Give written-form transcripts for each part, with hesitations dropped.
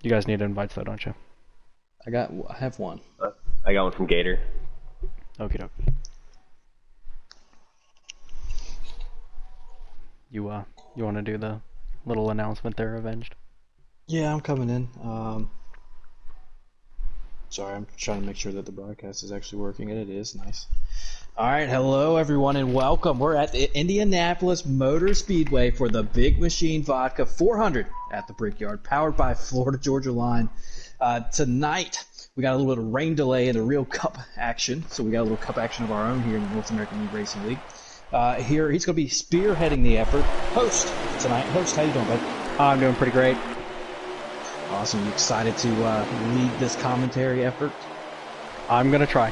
You guys need invites though, don't you? I have one. I got one from Gator. Okie doke. You want to do the little announcement there, Avenged? Yeah, I'm coming in. Sorry, I'm trying to make sure that the broadcast is actually working, and it is. Nice. All right, hello everyone, and welcome. We're at the Indianapolis Motor Speedway for the Big Machine Vodka 400 at the Brickyard, powered by Florida Georgia Line. Tonight, we got a little bit of rain delay in the real Cup action, so we got a little Cup action of our own here in the North American eRacing League. Here, he's going to be spearheading the effort. Host tonight. Host, how you doing, bud? I'm doing pretty great. Awesome. You excited to lead this commentary effort? I'm gonna try.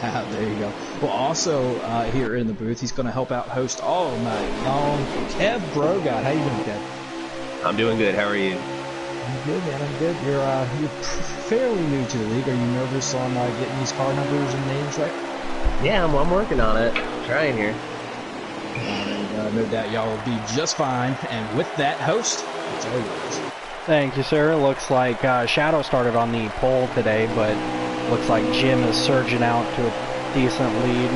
There you go. Well, also here in the booth, he's going to help out host all night long. Kev Brogott, how you doing, Kev? I'm doing good. How are you? I'm good, man. I'm good. You're fairly new to the league. Are you nervous on getting these car numbers and names right? Yeah, I'm working on it. Trying here. No doubt y'all will be just fine. And with that, host, it's all yours. Thank you, sir. Looks like Shadow started on the pole today, but looks like Jim is surging out to a decent lead.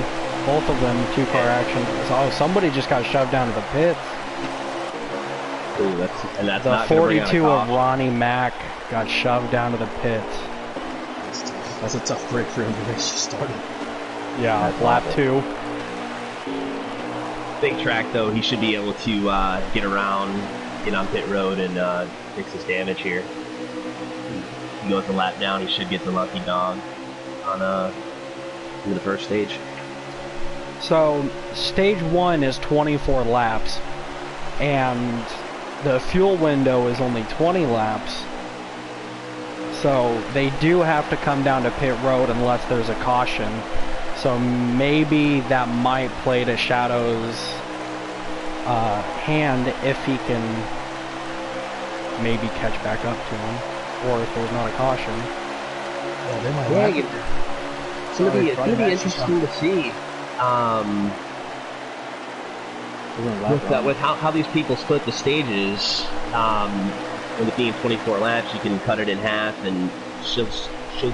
Both of them two-car action. Oh, somebody just got shoved down to the pits. Ooh, that's The not gonna bring out a 42 of caution. Ronnie Mack got shoved down to the pits. That's tough. That's a tough break for him to race you started. Yeah, That's lap awful. 2. Big track though. He should be able to get around, get on pit road, and fix his damage here. He goes a lap down. He should get the lucky dog on in the first stage. So, stage 1 is 24 laps, and the fuel window is only 20 laps. So, they do have to come down to pit road unless there's a caution. So, maybe that might play to Shadow's hand if he can maybe catch back up to him, or if there's not a caution. Oh, they might It's gonna be interesting to see. With how these people split the stages, with it being 24 laps, you can cut it in half, and should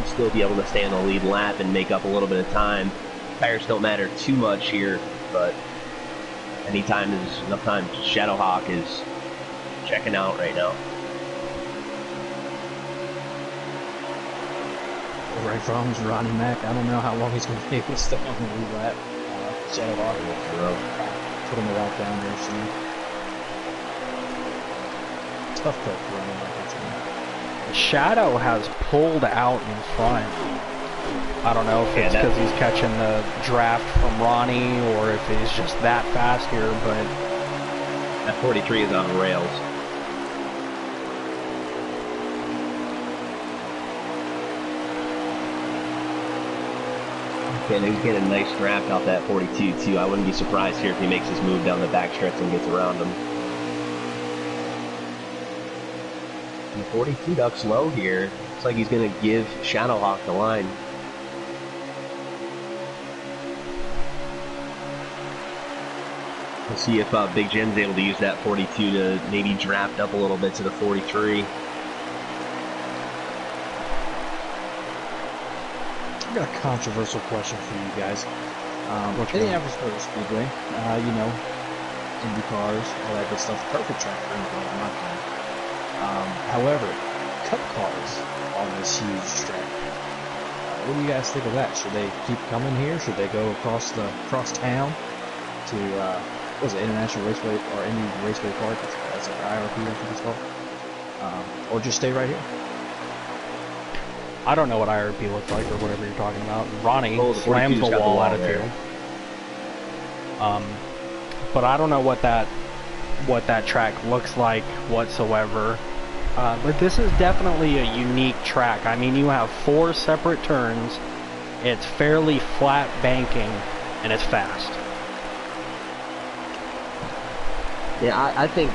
still be able to stay on the lead lap and make up a little bit of time. Tires don't matter too much here, but anytime is enough time. Shadowhawk is checking out right now. Right from is Ronnie Mack. I don't know how long he's going to be able to stay on the lead lap. Shadowhawk will put him a lap down there soon. Tough cut for Ronnie Mack. Shadow has pulled out in front. I don't know if it's because he's catching the draft from Ronnie or if he's just that fast here, but that 43 is on rails. And he's getting a nice draft off that 42 too. I wouldn't be surprised here if he makes his move down the backstretch and gets around him. And the 42 ducks low here. Looks like he's going to give Shadowhawk the line. We'll see if Big Jim's able to use that 42 to maybe draft up a little bit to the 43. I've got a controversial question for you guys. Indianapolis Motor Speedway, Indy cars, all that good stuff. Perfect track for Indy, in my opinion. However, Cup cars on this huge track. What do you guys think of that? Should they keep coming here? Should they go across town to what was it, International Raceway or Indy Raceway Park? That's an IRP, I think it's called. Or just stay right here. I don't know what IRP looks like or whatever you're talking about. Ronnie the slams 42's the got the wall wall out of there. 2. But I don't know what that track looks like whatsoever. But this is definitely a unique track. I mean, you have 4 separate turns. It's fairly flat banking, and it's fast. Yeah, I think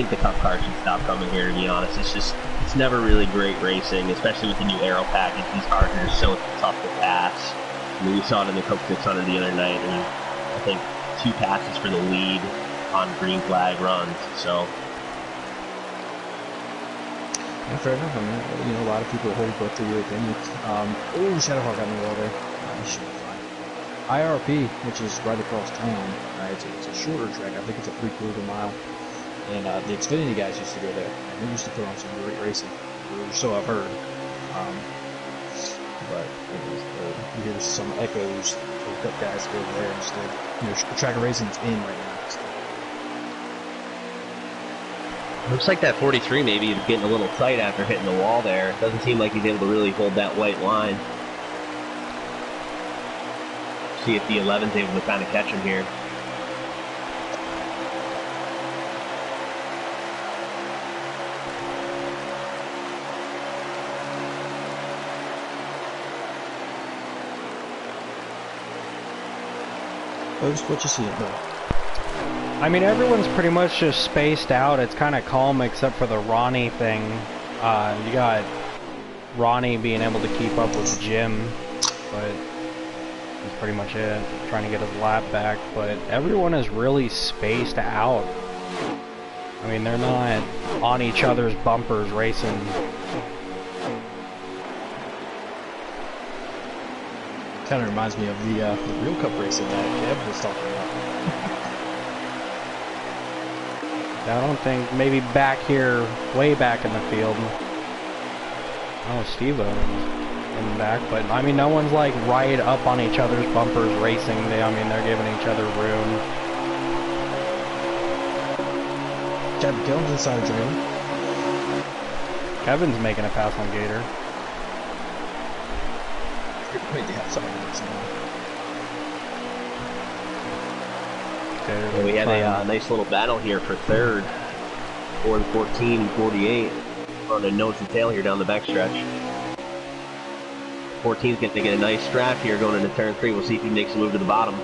the Cup cars should stop coming here, to be honest. It's never really great racing, especially with the new aero package. These cars are so tough to pass. I mean, we saw it in the Coke 600 the other night, and I think 2 passes for the lead on green flag runs, so. Yeah, fair enough. I mean, you know, a lot of people hold both to your opinion. Oh, Shadowhawk got in the wall there. He should be fine. IRP, which is right across town. It's a shorter track. I think it's a 3/4 mile. And the Xfinity guys used to go there. And they used to put on some great racing. Or so I've heard. But you hear some echoes of Cup guys go over there instead. You know, the track of racing's in right now. So. Looks like that 43 maybe is getting a little tight after hitting the wall there. Doesn't seem like he's able to really hold that white line. See if the 11's able to kind of catch him here. What you see, bro? I mean, everyone's pretty much just spaced out. It's kind of calm except for the Ronnie thing. You got Ronnie being able to keep up with Jim, but that's pretty much it. Trying to get his lap back, but everyone is really spaced out. I mean, they're not on each other's bumpers racing. Kind of reminds me of the real Cup racing that Kev was talking about. I don't think, maybe back here, way back in the field. Oh, Steve-O's in the back, but I mean, no one's like right up on each other's bumpers racing. I mean, they're giving each other room. Kevin's inside Dream. Kevin's making a pass on Gator. Yeah, we had a nice little battle here for third. 4 and 14 and 48. On a nose and tail here down the backstretch. 14's going to get a nice strap here going into turn 3. We'll see if he makes a move to the bottom.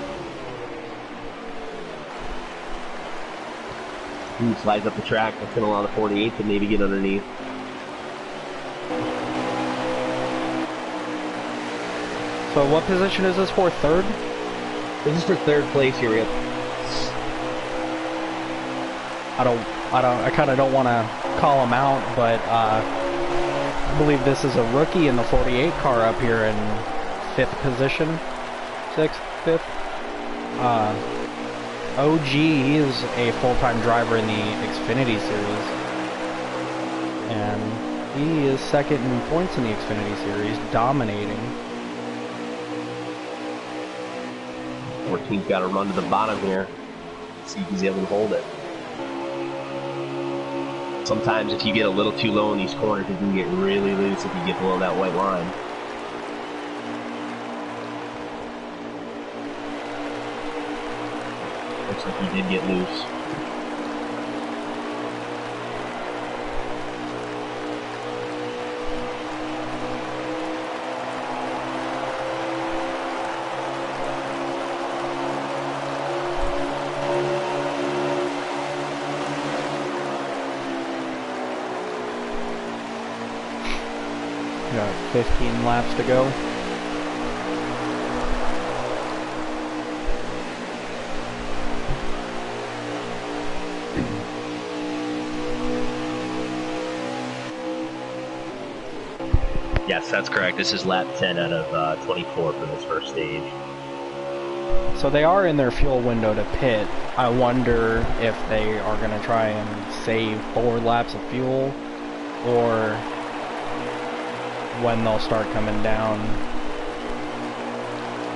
Ooh, slides up the track. That's going to allow the 48 to maybe get underneath. So what position is this for? Third? This is for third place here. I kind of don't want to call him out, but I believe this is a rookie in the 48 car up here in 5th position, 6th, 5th. OG, he is a full-time driver in the Xfinity series, and he is 2nd in points in the Xfinity series, dominating. 14's got to run to the bottom here. See if he's able to hold it. Sometimes if you get a little too low in these corners, it can get really loose if you get below that white line. Looks like he did get loose. Got 15 laps to go. Yes, that's correct. This is lap 10 out of 24 for this first stage. So they are in their fuel window to pit. I wonder if they are going to try and save 4 laps of fuel, or when they'll start coming down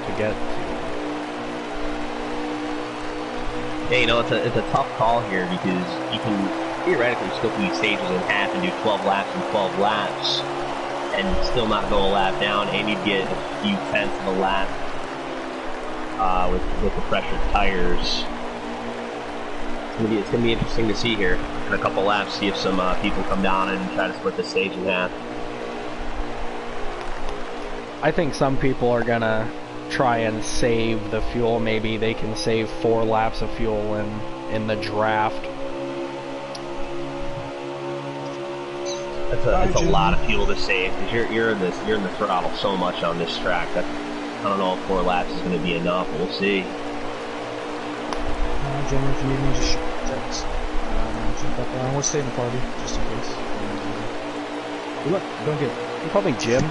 to get to. Yeah, you know, it's a tough call here because you can theoretically split these stages in half and do 12 laps and 12 laps and still not go a lap down, and you'd get a few tenths of a lap with the pressured tires. It's gonna be interesting to see here in a couple laps, see if some people come down and try to split the stage in half. I think some people are gonna try and save the fuel. Maybe they can save 4 laps of fuel in the draft. That's a lot of fuel to save because you're in the throttle so much on this track. I don't know if 4 laps is going to be enough. We'll see. Gentlemen, if you need me, just shoot text. We'll stay in the party just in case. Look, don't get You called me Jim?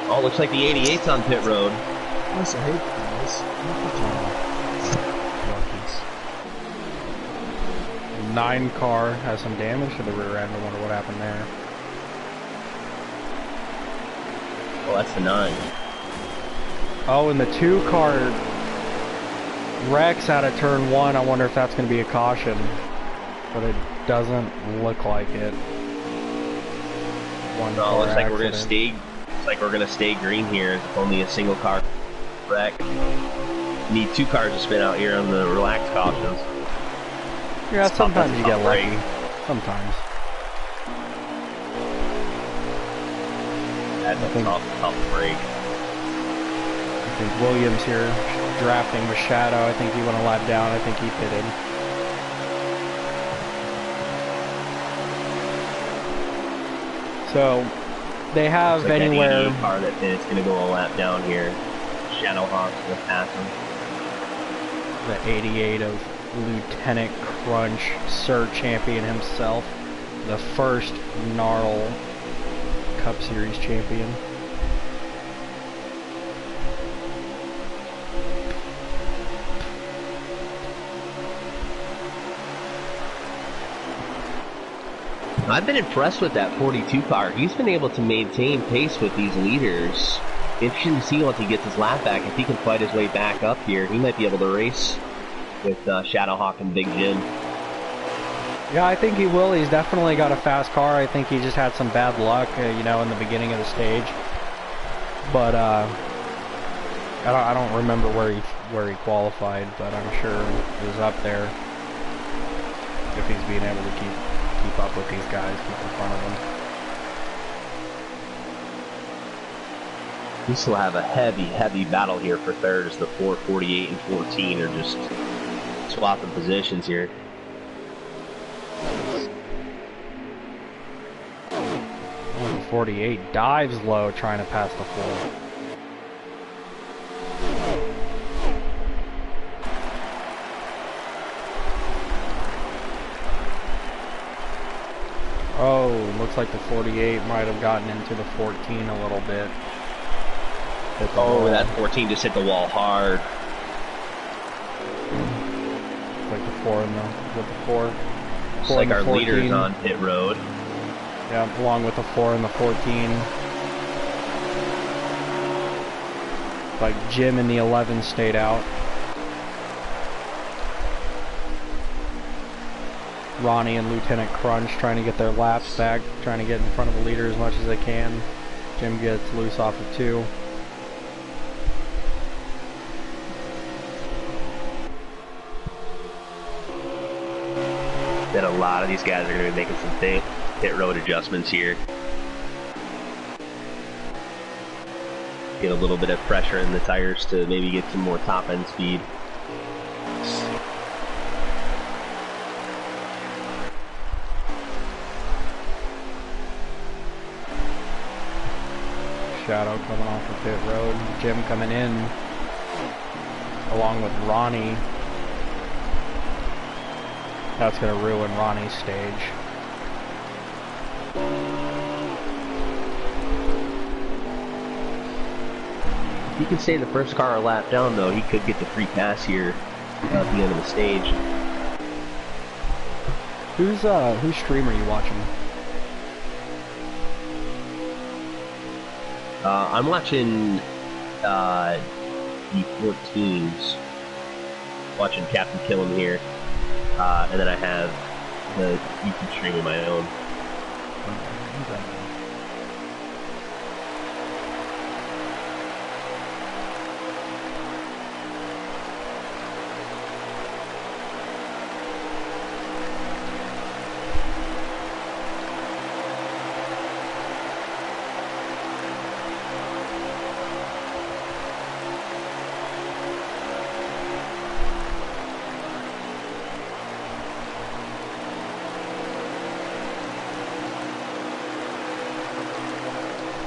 Oh, looks like the 88's on pit road. Listen, hey guys. Rookies. 9 car has some damage to the rear end. I wonder what happened there. Oh, that's the 9. Oh, and the 2 car wrecks out of turn 1. I wonder if that's going to be a caution. But it doesn't look like it. No, looks like we're gonna stay. Looks like we're gonna stay green here. It's only a single car wreck. Need 2 cars to spin out here on the relaxed cautions. Yeah, sometimes you get lucky. Break. Sometimes. That's a tough break. I think Williams here drafting with Shadow. I think he went a lap down. I think he pitted. So they have like anywhere. That car that is going to go a lap down here. Shadowhawk's going to pass him. The 88 of Lieutenant Crunch, Sir Champion himself, the first NARL Cup Series champion. I've been impressed with that 42 car. He's been able to maintain pace with these leaders. Interesting to see once he gets his lap back. If he can fight his way back up here, he might be able to race with Shadowhawk and Big Jim. Yeah, I think he will. He's definitely got a fast car. I think he just had some bad luck, you know, in the beginning of the stage. But I don't remember where he qualified, but I'm sure he was up there if he's being able to keep up with these guys, keep in front of them. We still have a heavy battle here for third as the 448 and 14 are just swapping positions here. Oh, the 48 dives low trying to pass the 4. Oh, looks like the 48 might have gotten into the 14 a little bit. Oh, that 14 just hit the wall hard. Like the 4 and with the 4. Looks like our leader's on pit road. Yeah, along with the 4 and the 14. Like Jim and the 11 stayed out. Ronnie and Lieutenant Crunch trying to get their laps back, trying to get in front of the leader as much as they can. Jim gets loose off of 2. That a lot of these guys are going to be making some pit road adjustments here. Get a little bit of pressure in the tires to maybe get some more top end speed. Shadow coming off the pit road. Jim coming in along with Ronnie. That's going to ruin Ronnie's stage. If he can stay the first car a lap down, though, he could get the free pass here at the end of the stage. Whose stream are you watching? I'm watching the 14s. Watching Captain Killam here. And then I have the YouTube stream of my own.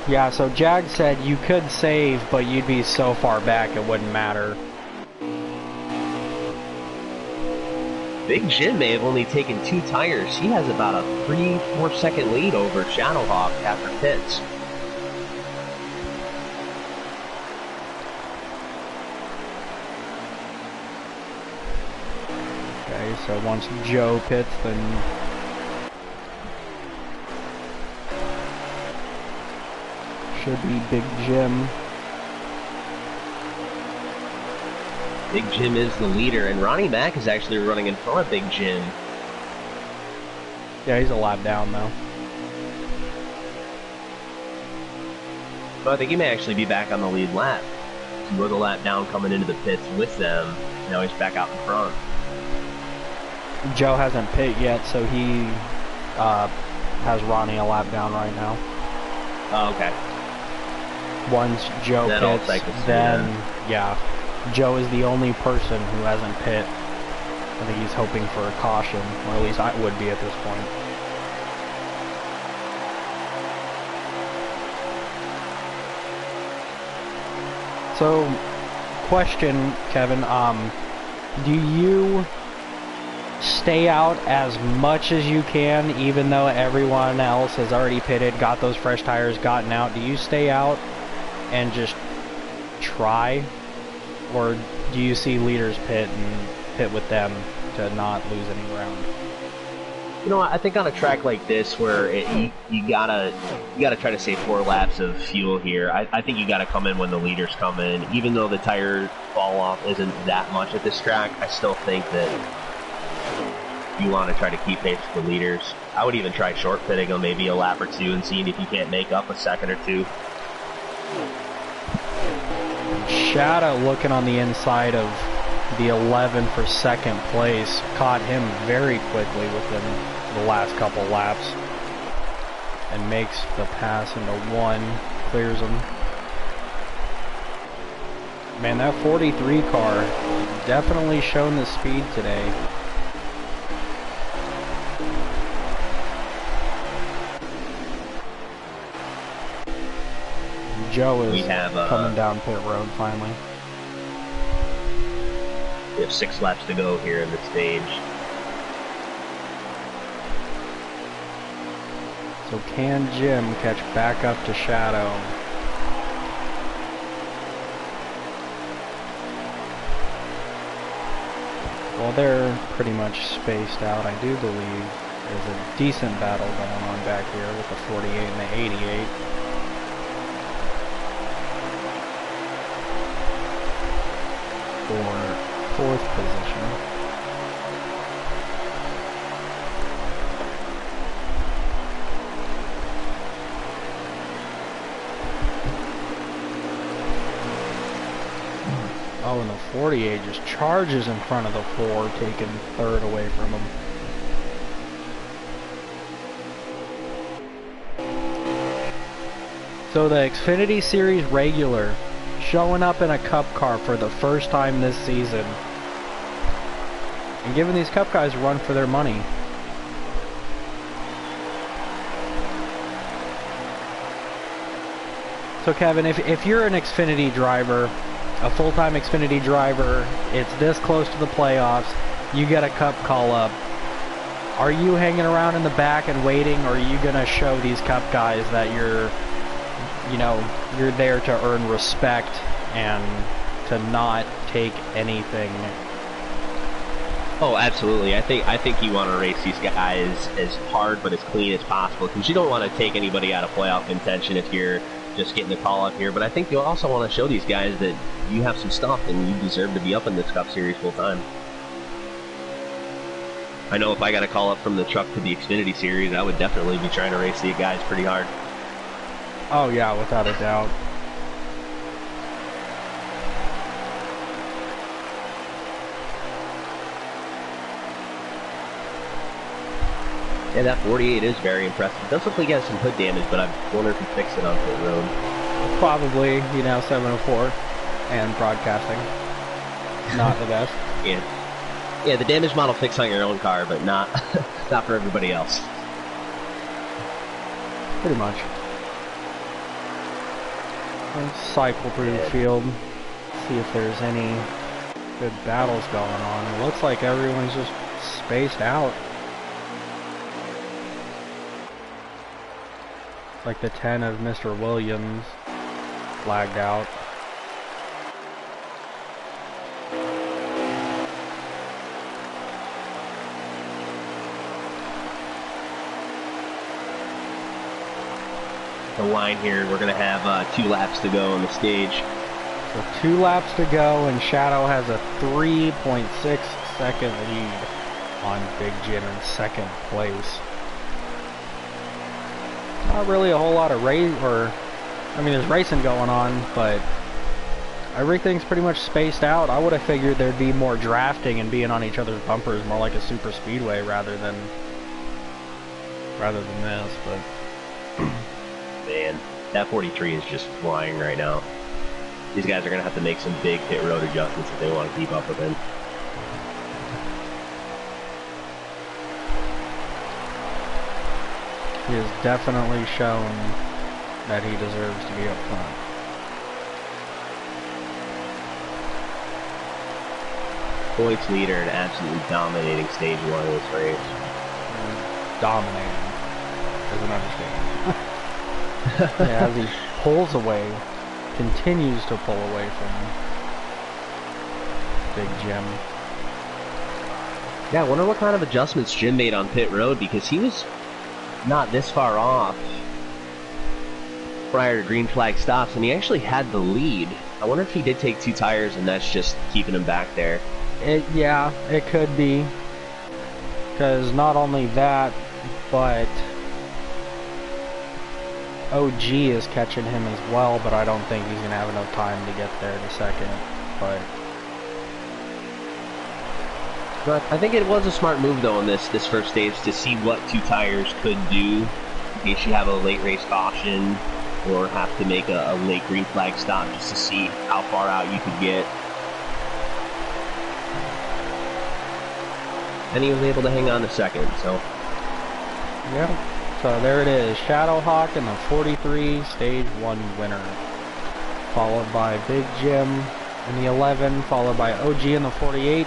Yeah, so Jag said you could save, but you'd be so far back it wouldn't matter. Big Jim may have only taken 2 tires. He has about a 3-4 second lead over Shadowhawk after pits. Okay, so once Joe pits, then should be Big Jim. Big Jim is the leader, and Ronnie Mack is actually running in front of Big Jim. Yeah, he's a lap down though. So I think he may actually be back on the lead lap. He was a lap down coming into the pits with them. Now he's back out in front. Joe hasn't pit yet, so he has Ronnie a lap down right now. Oh, okay. Once Joe pits, then yeah, Joe is the only person who hasn't pit. I think he's hoping for a caution, or at least I would be at this point. So, question, Kevin, do you stay out as much as you can, even though everyone else has already pitted, got those fresh tires, gotten out? Do you stay out and just try, or do you see leaders pit and pit with them to not lose any ground? You know, I think on a track like this, where you gotta try to save 4 laps of fuel here. I think you gotta come in when the leaders come in. Even though the tire fall off isn't that much at this track, I still think that you want to try to keep pace with the leaders. I would even try short pitting on maybe a lap or 2 and seeing if you can't make up a second or 2. Shadow, looking on the inside of the 11 for second place, caught him very quickly within the last couple laps and makes the pass into 1, clears him. Man, that 43 car definitely shown the speed today. Joe is coming down pit road finally. We have 6 laps to go here in the stage. So can Jim catch back up to Shadow? Well, they're pretty much spaced out. I do believe there's a decent battle going on back here with the 48 and the 88. For 4th position. Oh, and the 48 just charges in front of the 4, taking 3rd away from him. So the Xfinity Series regular showing up in a Cup car for the first time this season and giving these Cup guys a run for their money. So Kevin, if you're an Xfinity driver, a full-time Xfinity driver, it's this close to the playoffs, you get a Cup call-up, are you hanging around in the back and waiting, or are you going to show these Cup guys that you're there to earn respect and to not take anything? Oh, absolutely. I think you want to race these guys as hard but as clean as possible, because you don't want to take anybody out of playoff contention if you're just getting the call up here. But I think you also want to show these guys that you have some stuff and you deserve to be up in this Cup Series full time. I know if I got a call up from the truck to the Xfinity Series, I would definitely be trying to race the guys pretty hard. Oh yeah, without a doubt. Yeah, that 48 is very impressive. It does look like he has some hood damage, but I wonder if he fixed it on pit road. Probably, 704 and broadcasting. Not the best. Yeah, the damage model fix on your own car, but not not for everybody else. Pretty much. Let's cycle through the field, see if there's any good battles going on. It looks like everyone's just spaced out. Like the 10 of Mr. Williams flagged out. The line here, we're going to have 2 laps to go on the stage. So 2 laps to go, and Shadow has a 3.6 second lead on Big Jim in second place. Not really a whole lot of there's racing going on, but everything's pretty much spaced out. I would have figured there'd be more drafting and being on each other's bumpers, more like a super speedway rather than this, but Man, that 43 is just flying right now. These guys are going to have to make some big pit road adjustments if they want to keep up with him. he has definitely shown that he deserves to be up front. Points leader and absolutely dominating stage 1 of this race. Dominating is an understatement. Yeah, as he pulls away, continues to pull away from Big Jim. Yeah, I wonder what kind of adjustments Jim made on pit road, because he was not this far off prior to green flag stops, and he actually had the lead. I wonder if he did take 2 tires and that's just keeping him back there. Yeah, it could be. Because not only that, but OG is catching him as well, but I don't think he's going to have enough time to get there to second. But I think it was a smart move, though, on this first stage to see what 2 tires could do in case you have a late race caution or have to make a late green flag stop, just to see how far out you could get. And he was able to hang on to second, so. yeah. So there it is, Shadowhawk in the 43, stage 1 winner. Followed by Big Jim in the 11, followed by OG in the 48.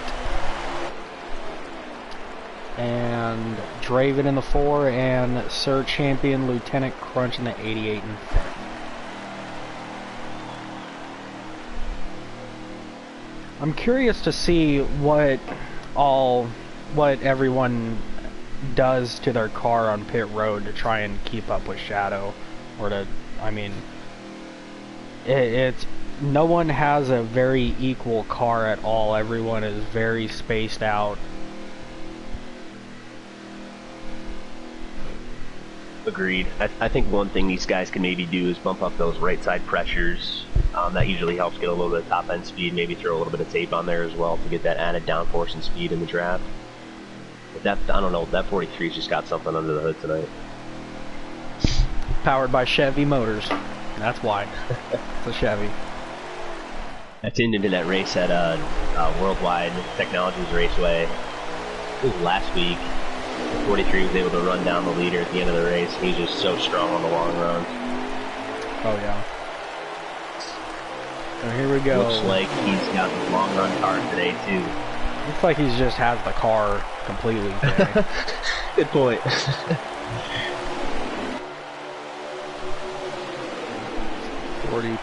And Draven in the 4, and Sir Champion Lieutenant Crunch in the 88 and 30. I'm curious to see what everyone does to their car on pit road to try and keep up with Shadow, or to, I mean, it's no one has a very equal car at all. Everyone is very spaced out. Agreed. I think one thing these guys can maybe do is bump up those right side pressures. That usually helps get a little bit of top end speed. Maybe throw a little bit of tape on there as well to get that added downforce and speed in the draft. But that, I don't know, that 43's just got something under the hood tonight. Powered by Chevy Motors. That's why. It's a Chevy. I tuned into that race at Worldwide Technologies Raceway. It was last week. 43 was able to run down the leader at the end of the race. He's just so strong on the long runs. Oh yeah. So here we go. Looks like he's got the long run car today too. Looks like he's just has the car completely today. Good point.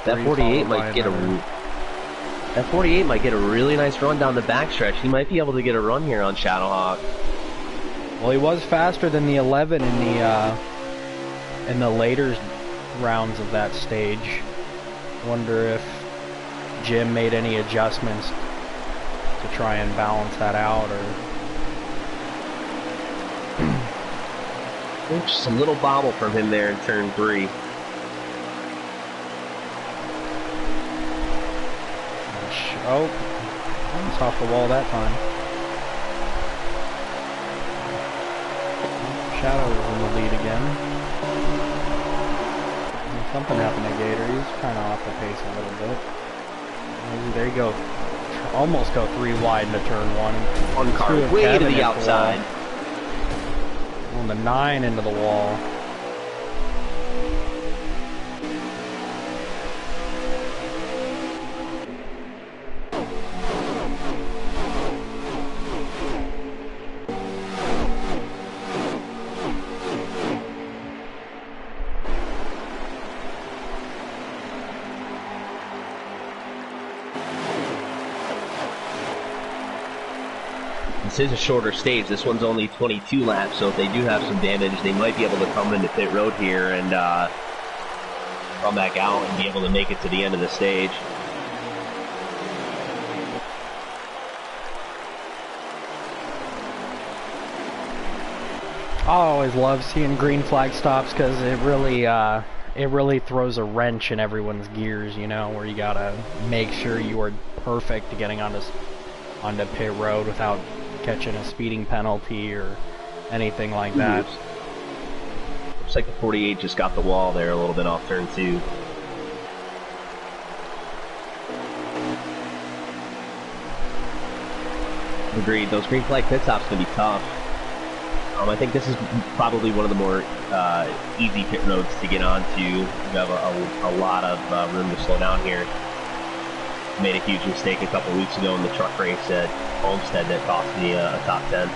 That 48 might get that 48 might get a really nice run down the backstretch. He might be able to get a run here on Shadowhawk. Well, he was faster than the 11 in the later rounds of that stage. Wonder if Jim made any adjustments to try and balance that out, or just a little bobble from him there in turn 3. Oh, it's off the wall that time. Shadow is in the lead again. Something happened to Gator. He's kind of off the pace a little bit. There you go. Almost go 3 wide into turn 1. One car way to the outside. On the 9 into the wall. this is a shorter stage. This one's only 22 laps, so if they do have some damage, they might be able to come into pit road here and come back out and be able to make it to the end of the stage. I always love seeing green flag stops because it really throws a wrench in everyone's gears, you know, where you gotta make sure you are perfect to getting onto pit road without catching a speeding penalty or anything like that. Looks like the 48 just got the wall there a little bit off turn 2. Agreed. Those green flag pit stops can be tough. I think this is probably one of the more easy pit roads to get onto. You have a lot of room to slow down here. Made a huge mistake a couple weeks ago in the truck race at Homestead that cost me a top 10.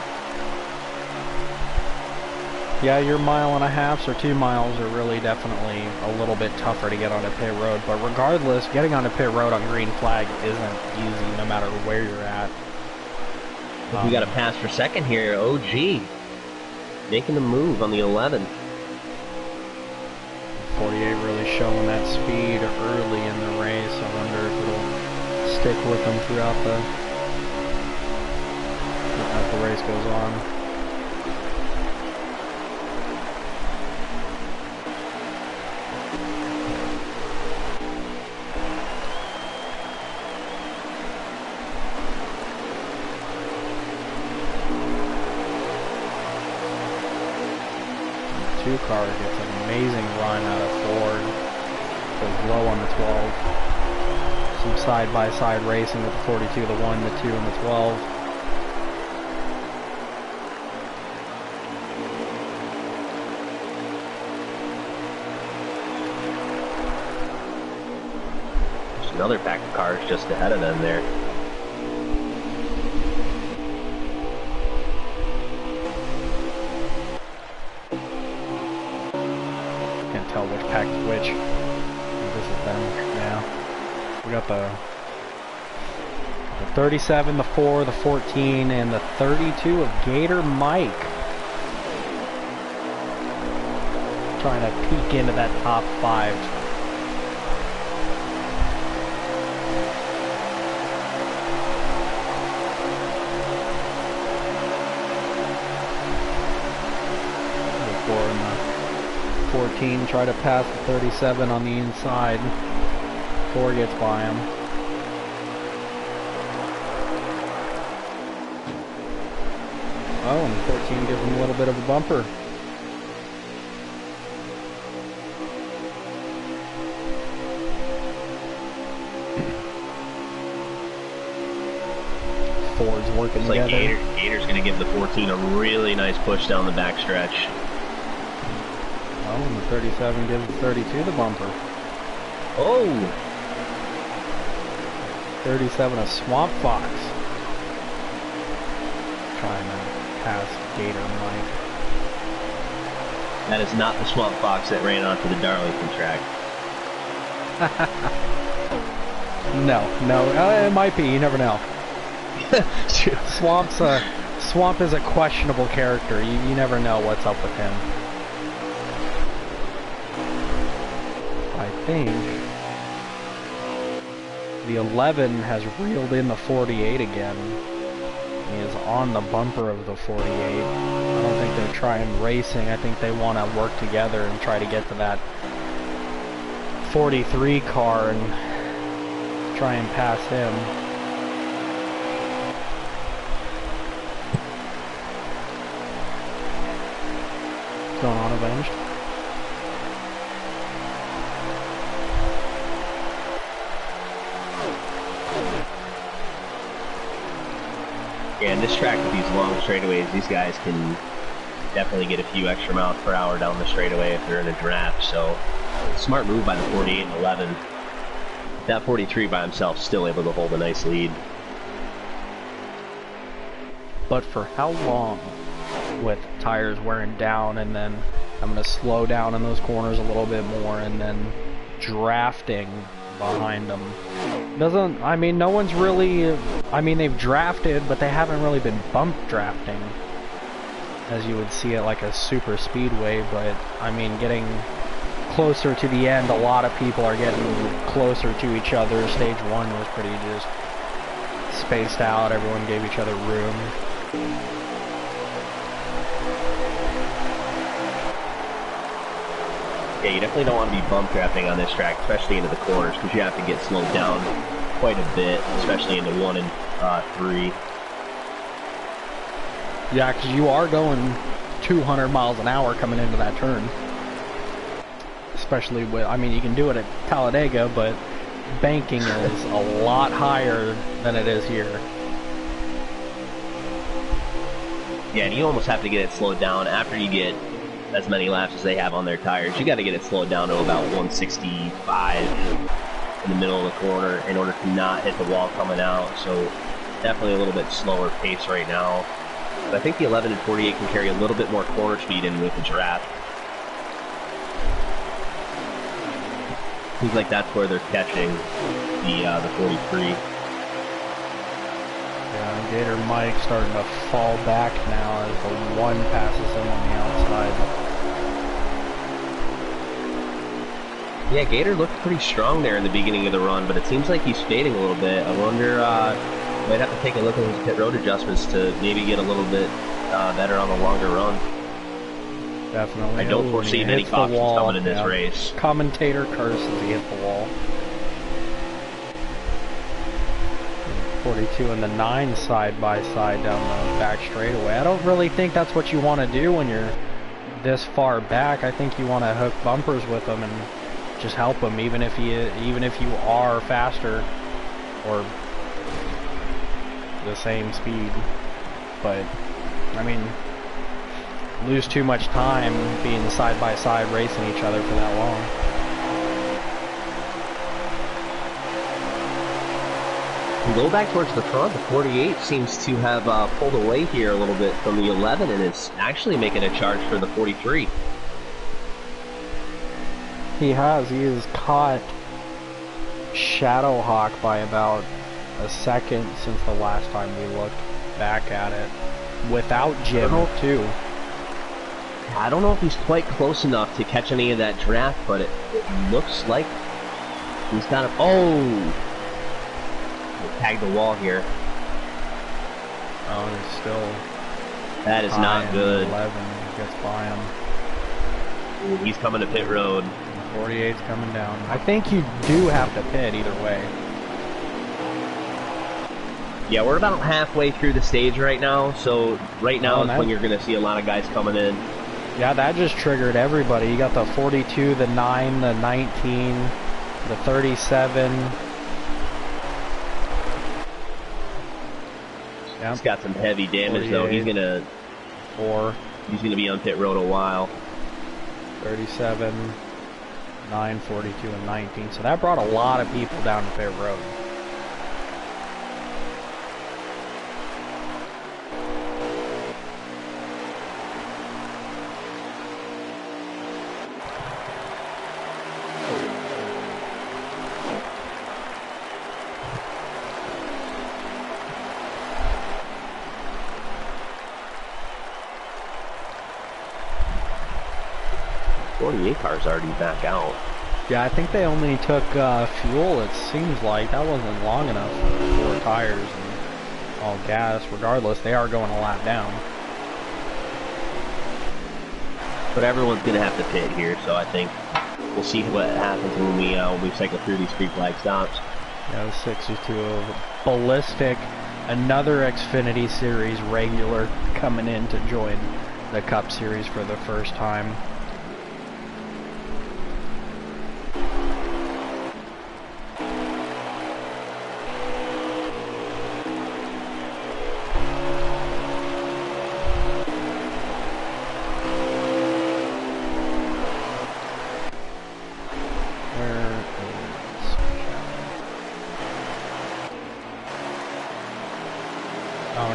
Yeah, your 1.5 or 2 miles are really definitely a little bit tougher to get onto pit road, but regardless, getting onto pit road on green flag isn't easy no matter where you're at. We got a pass for second here. OG making the move on the 11. 48 really showing that speed early in the race. I wonder if it'll stick with them throughout the race goes on. Car gets an amazing run out of Ford. Goes low on the 12. Some side-by-side racing with the 42, the 1, the 2, and the 12. There's another pack of cars just ahead of them there. Tell which pack is which. This is them now. We got the 37, the 4, the 14, and the 32 of Gator Mike. Trying to peek into that top 5. The 4 and the 14 try to pass the 37 on the inside. 4 gets by him. Oh, and 14 gives him a little bit of a bumper. Ford's working together. Like Gator's going to give the 14 a really nice push down the backstretch. Oh, and the 37 gives the 32 the bumper. Oh! 37 a Swamp Fox. Trying to pass Gator Mike. That is not the Swamp Fox that ran onto the Darlington track. No, it might be. You never know. Swamp is a questionable character. You never know what's up with him. I think the 11 has reeled in the 48 again. He is on the bumper of the 48. I don't think they're trying racing. I think they want to work together and try to get to that 43 car and try and pass him. Going on Avenged. Yeah, and this track with these long straightaways, these guys can definitely get a few extra miles per hour down the straightaway if they're in a draft. So, smart move by the 48 and 11. That 43 by himself still able to hold a nice lead. But for how long? With tires wearing down, and then I'm going to slow down in those corners a little bit more, and then drafting behind them. Doesn't, I mean, no one's really, I mean, they've drafted, but they haven't really been bump drafting, as you would see at like a super speedway. But I mean, getting closer to the end, a lot of people are getting closer to each other. Stage 1 was pretty just spaced out, everyone gave each other room. Yeah, you definitely don't want to be bump drafting on this track, especially into the corners, because you have to get slowed down quite a bit, especially into 1 and 3. Yeah, because you are going 200 miles an hour coming into that turn. Especially with, I mean, you can do it at Talladega, but banking is a lot higher than it is here. Yeah, and you almost have to get it slowed down after you get as many laps as they have on their tires. You got to get it slowed down to about 165 in the middle of the corner in order to not hit the wall coming out. So definitely a little bit slower pace right now. But I think the 11 and 48 can carry a little bit more corner speed in with the draft. Seems like that's where they're catching the 43. Yeah, Gator Mike starting to fall back now as the 1 passes him on the outside. Yeah, Gator looked pretty strong there in the beginning of the run, but it seems like he's fading a little bit. I wonder, might have to take a look at his pit road adjustments to maybe get a little bit better on the longer run. Definitely. I don't foresee many cautions coming in this race. Commentator curses he hit the wall. 42 and the 9 side by side down the back straightaway. I don't really think that's what you want to do when you're this far back. I think you want to hook bumpers with them and just help them, even if you are faster or the same speed. But I mean, lose too much time being side by side racing each other for that long. We go back towards the front. The 48 seems to have pulled away here a little bit from the 11 and is actually making a charge for the 43. He has caught Shadowhawk by about a second since the last time we looked back at it. Without Jim, too. I don't know if he's quite close enough to catch any of that draft, but it looks like he's got a... Oh! Tag the wall here. Oh, and it's still... That is not good. 11 gets by him. Ooh, he's coming to pit road. 48's coming down. I think you do have to pit either way. Yeah, we're about halfway through the stage right now, so right now is when you're going to see a lot of guys coming in. Yeah, that just triggered everybody. You got the 42, the 9, the 19, the 37. Yep. He's got some heavy damage though. He's gonna be on pit road a while. 37, 9, 42, and 19. So that brought a lot of people down to pit road. Car's already back out. Yeah, I think they only took fuel, it seems like. That wasn't long enough for 4 tires and all gas. Regardless, they are going a lap down. But everyone's going to have to pit here, so I think we'll see what happens when we cycle through these free flag stops. Yeah, the 62 of Ballistic, another Xfinity Series regular coming in to join the Cup Series for the first time.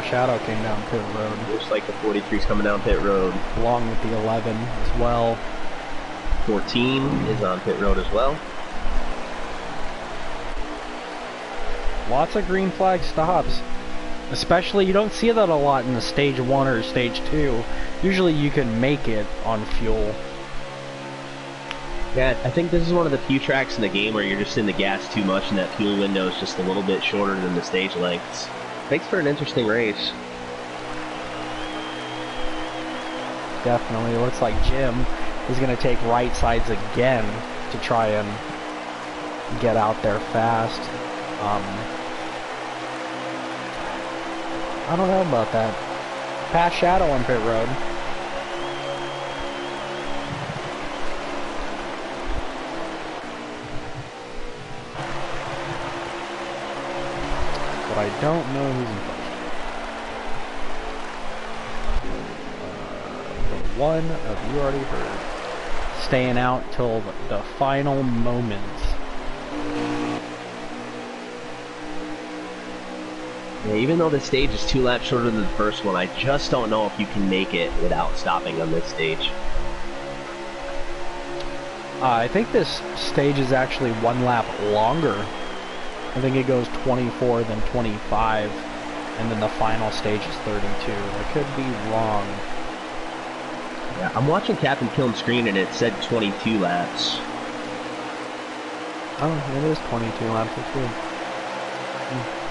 Shadow came down pit road. Looks like the 43's coming down pit road. Along with the 11 as well. 14 is on pit road as well. lots of green flag stops. Especially, you don't see that a lot in the stage 1 or stage 2. Usually you can make it on fuel. Yeah, I think this is one of the few tracks in the game where you're just in the gas too much and that fuel window is just a little bit shorter than the stage lengths. Makes for an interesting race. Definitely. It looks like Jim is going to take right sides again to try and get out there fast. I don't know about that. Pass Shadow on pit road. But I don't know who's in first. The one of you already heard. Staying out till the final moments. Yeah, even though the stage is 2 laps shorter than the first one, I just don't know if you can make it without stopping on this stage. I think this stage is actually 1 lap longer. I think it goes 24 then 25, and then the final stage is 32. I could be wrong. Yeah, I'm watching Captain Killen's screen and it said 22 laps. Oh, it is 22 laps, that's good.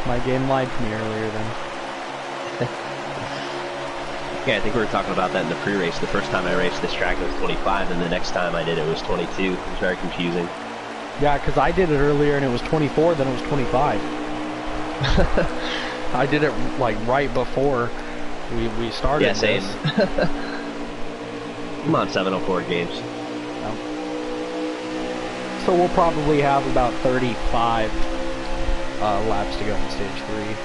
My game lied to me earlier then. Yeah, I think we were talking about that in the pre-race. The first time I raced this track it was 25, and the next time I did it was 22. It was very confusing. Yeah, because I did it earlier and it was 24, then it was 25. I did it like right before we started. Yeah, same. This. Come on, 704 games. So we'll probably have about 35 laps to go in stage 3.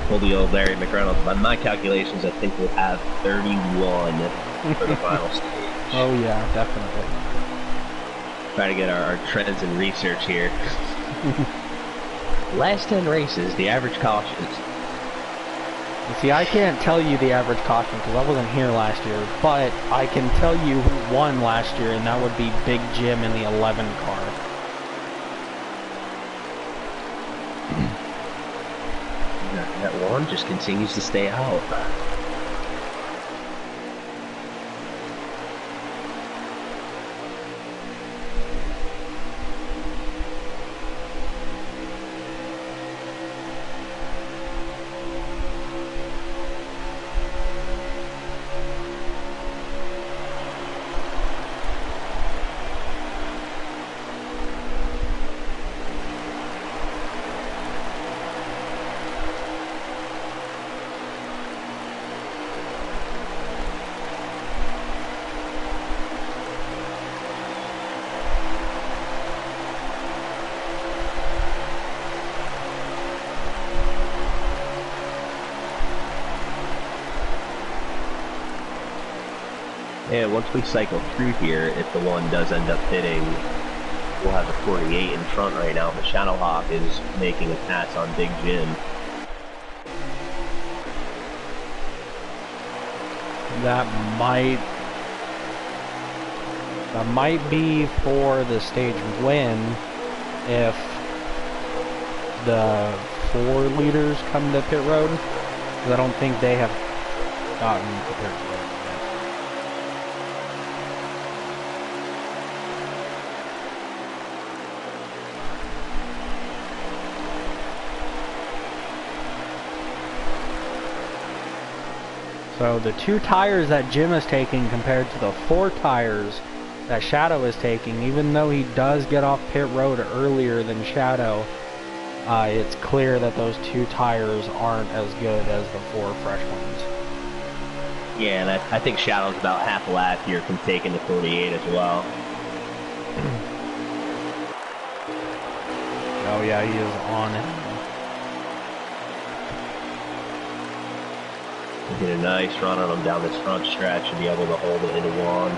Pull the old Larry McReynolds. By my calculations, I think we'll have 31 for the final stage. Oh yeah, definitely. Try to get our trends and research here. Last 10 races, the average cautions. You see, I can't tell you the average caution because I wasn't here last year, but I can tell you who won last year, and that would be Big Jim in the 11 car. That one just continues to stay out. And once we cycle through here, if the one does end up hitting, we'll have the 48 in front right now. The Shadowhawk is making a pass on Big Jim. That might be for the stage win if the 4 leaders come to pit road, because I don't think they have gotten to pit road yet. So the 2 tires that Jim is taking compared to the 4 tires that Shadow is taking, even though he does get off pit road earlier than Shadow, it's clear that those 2 tires aren't as good as the 4 fresh ones. Yeah, and I think Shadow's about half a lap here from taking the 48 as well. Oh yeah, he is on it. We'll get a nice run on him down this front stretch and be able to hold it into 1.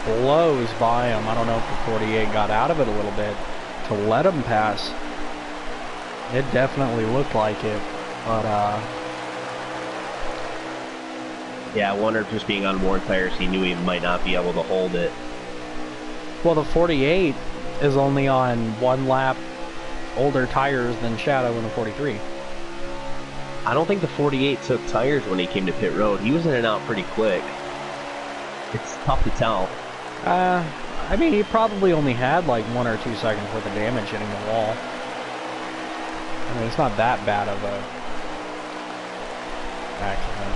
Blows by him. I don't know if the 48 got out of it a little bit to let him pass. It definitely looked like it, but Yeah, I wonder if just being on worn tires, he knew he might not be able to hold it. Well, the 48 is only on 1 lap older tires than Shadow in the 43. I don't think the 48 took tires when he came to pit road. He was in and out pretty quick. It's tough to tell. I mean, he probably only had like 1 or 2 seconds worth of damage hitting the wall. I mean, it's not that bad of a accident.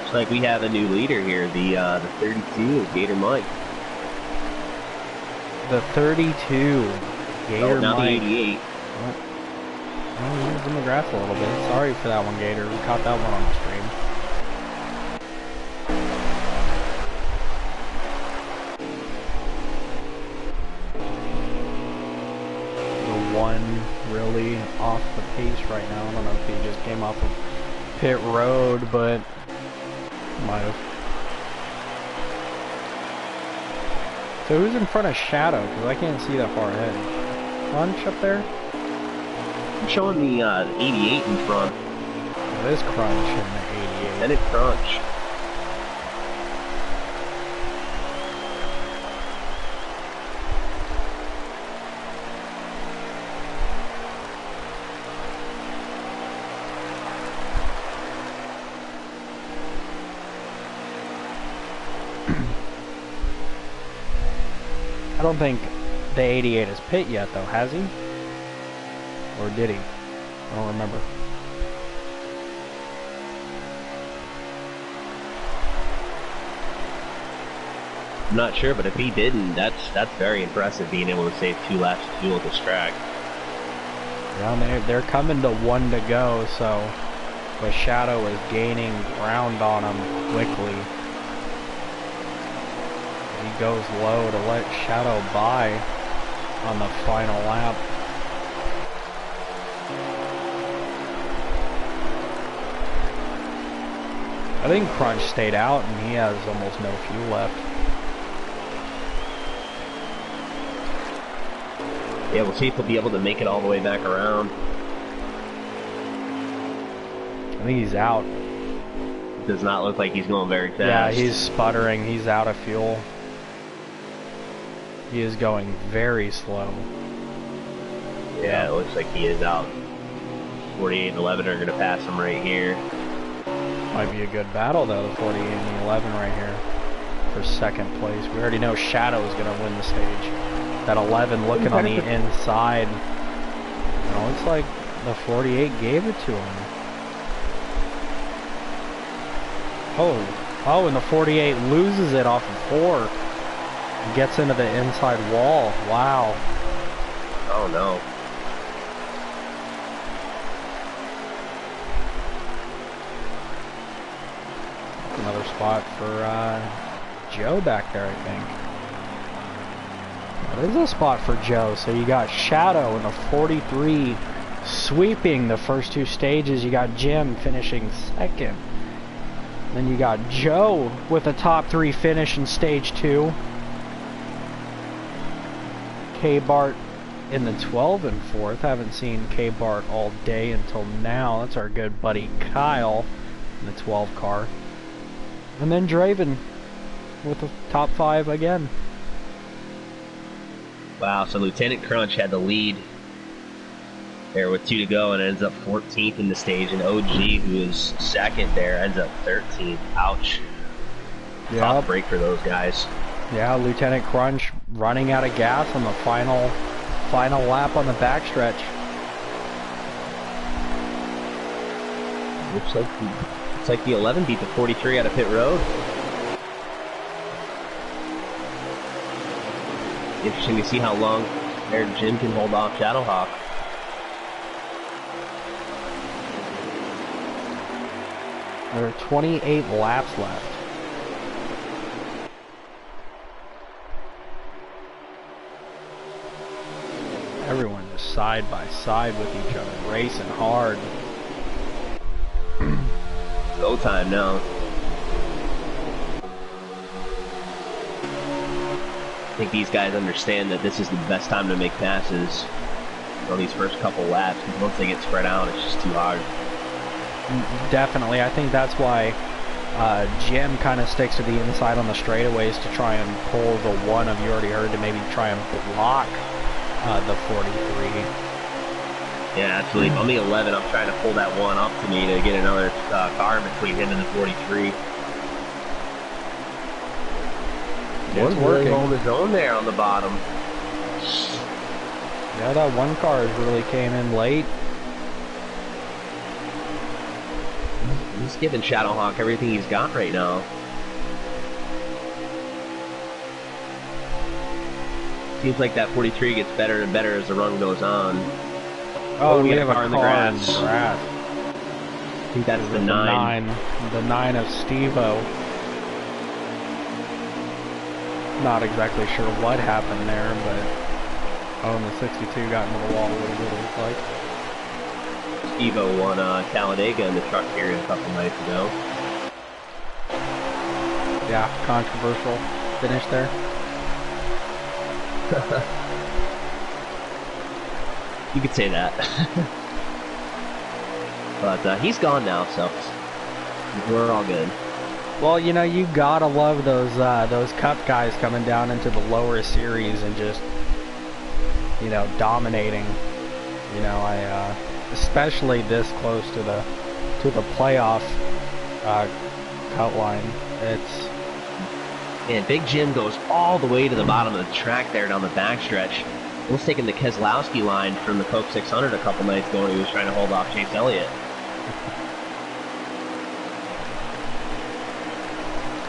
Looks like we have a new leader here, the 32, Gator Mike. The 32, Gator not Mike. the 88. Well, he was in the grass a little bit. Sorry for that one, Gator. We caught that one on the stream. The one really off the pace right now. I don't know if he just came off of pit road, but might have. So who's in front of Shadow? Because I can't see that far ahead. Crunch up there? I'm showing the 88 in front. It is Crunch in the 88. And it Crunch. I don't think the 88 is pit yet, though, has he? Or did he? I don't remember. I'm not sure, but if he didn't, that's very impressive, being able to save 2 laps of fuel at this track. Yeah, they're coming to 1 to go, so the Shadow is gaining ground on him quickly. He goes low to let Shadow by on the final lap. I think Crunch stayed out and he has almost no fuel left. Yeah, we'll see if he'll be able to make it all the way back around. I think he's out. Does not look like he's going very fast. Yeah, he's sputtering. He's out of fuel. He is going very slow. Yeah, it looks like he is out. 48 and 11 are going to pass him right here. Might be a good battle, though, the 48 and the 11 right here for second place. We already know Shadow is going to win the stage. That 11 looking on the inside. No, it's like the 48 gave it to him. Oh, and the 48 loses it off of 4. Gets into the inside wall. Wow. Oh no. Another spot for Joe back there, I think. That is a spot for Joe. So you got Shadow in the 43 sweeping the first 2 stages. You got Jim finishing second. Then you got Joe with a top 3 finish in stage 2. K-Bart in the 12 and 4th. Haven't seen K-Bart all day until now. That's our good buddy Kyle in the 12 car. And then Draven with the top 5 again. Wow, so Lieutenant Crunch had the lead there with 2 to go and ends up 14th in the stage. And OG, who is second there, ends up 13th. Ouch. Yeah. Tough break for those guys. Yeah, Lieutenant Crunch running out of gas on the final lap on the backstretch. Looks like the 11 beat the 43 out of pit road. Interesting to see how long there Jim can hold off Shadowhawk. There are 28 laps left. Everyone just side by side with each other, racing hard. Go time now. I think these guys understand that this is the best time to make passes on these first couple laps, because once they get spread out, it's just too hard. Definitely. I think that's why Jim kind of sticks to the inside on the straightaways to try and pull the one of you already heard to maybe try and block the 43. Yeah, absolutely. On the 11, I'm trying to pull that one up to me to get another car between him and the 43. One's really holding his own there on the bottom. Yeah, that one car really came in late. He's giving Shadowhawk everything he's got right now. Seems like that 43 gets better and better as the run goes on. Oh, we have a car in the grass. I think that's the 9. The 9 of Steve-O. Not exactly sure what happened there, but and the 62 got into the wall a little bit, it looks like. Steve-O won Talladega in the truck series a couple nights ago. Yeah, controversial finish there. You could say that. But he's gone now, so we're all good. Well, you know, you gotta love those Cup guys coming down into the lower series and just, you know, dominating. You know, especially this close to the playoff cut line. It's Man, Big Jim goes all the way to the bottom of the track there down the backstretch. Almost taking the Keselowski line from the Coke 600 a couple nights ago when he was trying to hold off Chase Elliott.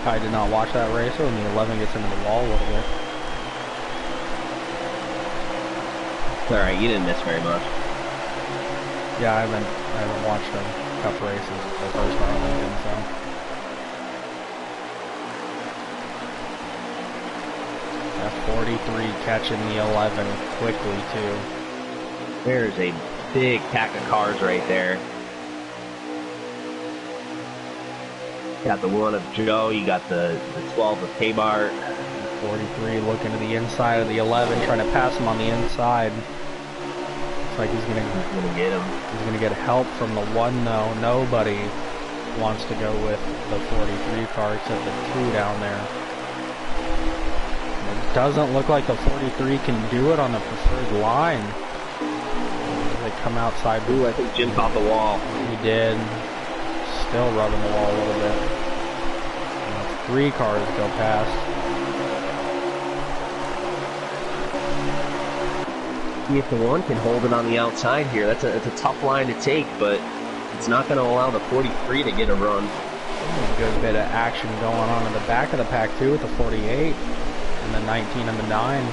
I did not watch that race when the 11 gets into the wall a little bit. It's alright, you didn't miss very much. Yeah, I haven't watched them Cup races the first Arlington, so. That 43 catching the 11 quickly too. There's a big pack of cars right there. Got the 1 of Joe, you got the 12 of K-Bart. 43 looking to the inside of the 11, trying to pass him on the inside. Looks like he's gonna get him. He's gonna get help from the 1 though. Nobody wants to go with the 43 car except the 2 down there. It doesn't look like the 43 can do it on the preferred line. They come outside. Ooh, I think Jim caught the wall. He did. Still rubbing the wall a little bit. 3 cars go past. See if the 1 can hold it on the outside here. That's a tough line to take, but it's not going to allow the 43 to get a run. A good bit of action going on in the back of the pack too with the 48 and the 19 and the 9.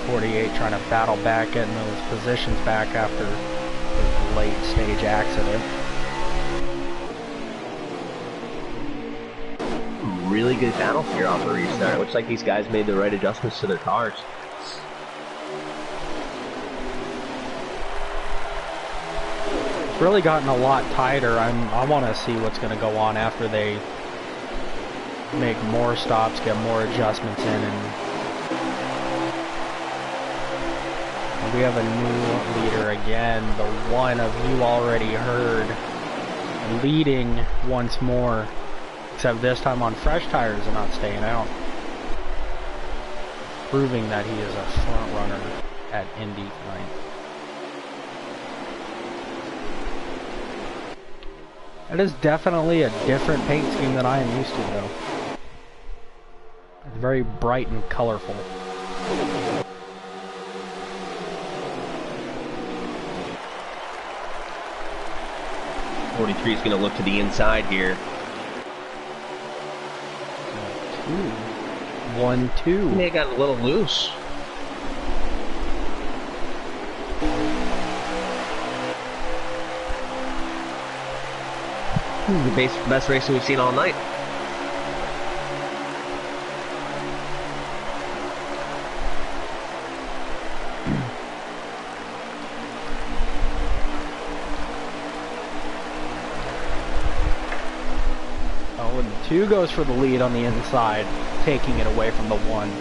48 trying to battle back, getting those positions back after the late stage accident. Really good battle here off the restart. Looks like these guys made the right adjustments to their cars. It's really gotten a lot tighter. I want to see what's going to go on after they make more stops, get more adjustments in, and we have a new leader again. The 1 of you already heard, leading once more. Except this time on fresh tires and not staying out. Proving that he is a front runner at Indy tonight. It is definitely a different paint scheme than I am used to though. It's very bright and colorful. '43 is going to look to the inside here. 1, 2. May have gotten a little loose. The best racing we've seen all night. Oh, and the 2 goes for the lead on the inside, taking it away from the 1.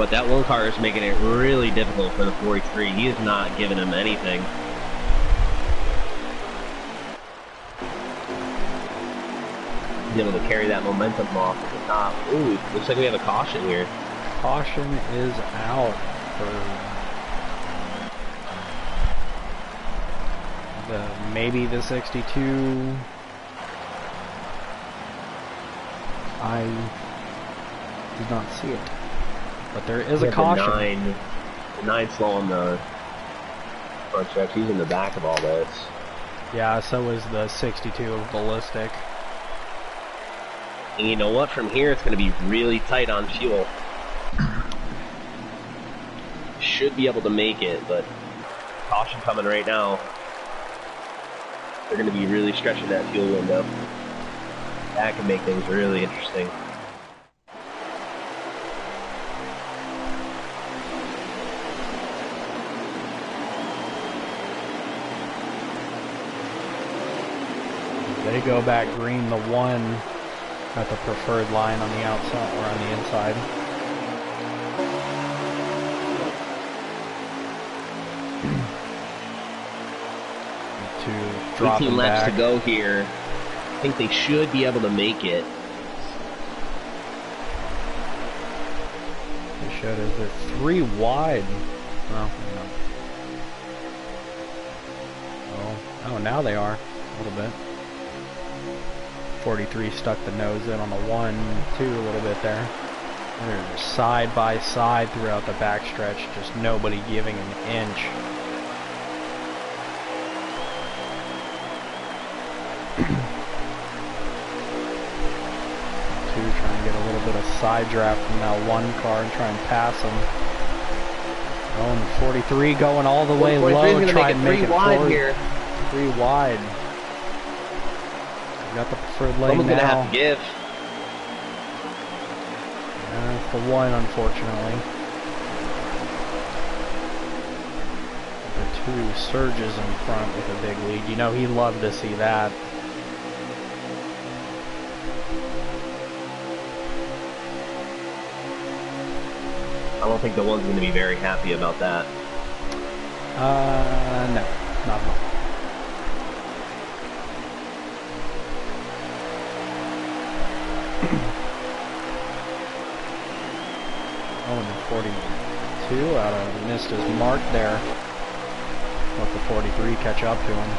what, that one car is making it really difficult for the 43. He is not giving him anything. He's able to carry that momentum off at the top. Ooh, looks like we have a caution here. Caution is out for maybe the 62. I did not see it, but there is a caution. The 9 slow on the front stretch. He's in the back of all this. Yeah, so is the 62 of ballistic. And you know what? From here, it's going to be really tight on fuel. Should be able to make it, but caution coming right now. They're going to be really stretching that fuel window. That can make things really interesting. They go back green, the 1 at the preferred line on the outside or on the inside. To drop 18 laps back. to go here. I think they should be able to make it. They should. Is there 3 wide? No. Oh, now they are a little bit. 43 stuck the nose in on the 1, 2 a little bit there. They're side by side throughout the backstretch, just nobody giving an inch. Two trying to get a little bit of side draft from that 1 car and try and pass them. Oh, and 43 going all the way low, try and make it forward. Here. 3 wide. Got the preferred lane. Someone's now. gonna have to give. That's the 1, unfortunately. The 2 surges in front with a big lead. You know, he'd love to see that. I don't think the 1's gonna be very happy about that. No, not at all. Oh, and the 42 out of missed his mark there. Let the 43 catch up to him.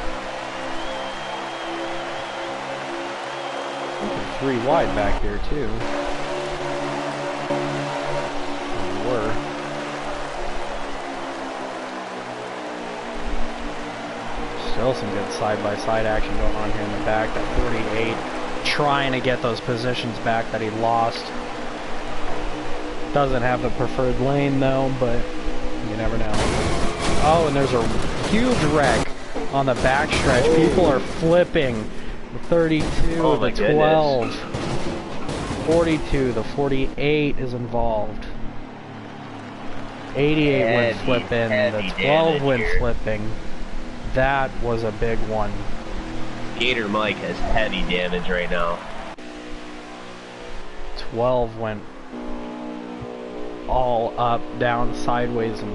3 wide back here too. They were. Still some good side-by-side action going on here in the back. That 48 trying to get those positions back that he lost. Doesn't have the preferred lane though, but you never know. Oh, and there's a huge wreck on the backstretch. People are flipping. The 32, the 12, goodness. 42, the 48 is involved. 88 went flipping, the 12 went flipping. That was a big one. Gator Mike has heavy damage right now. 12 went all up, down, sideways, and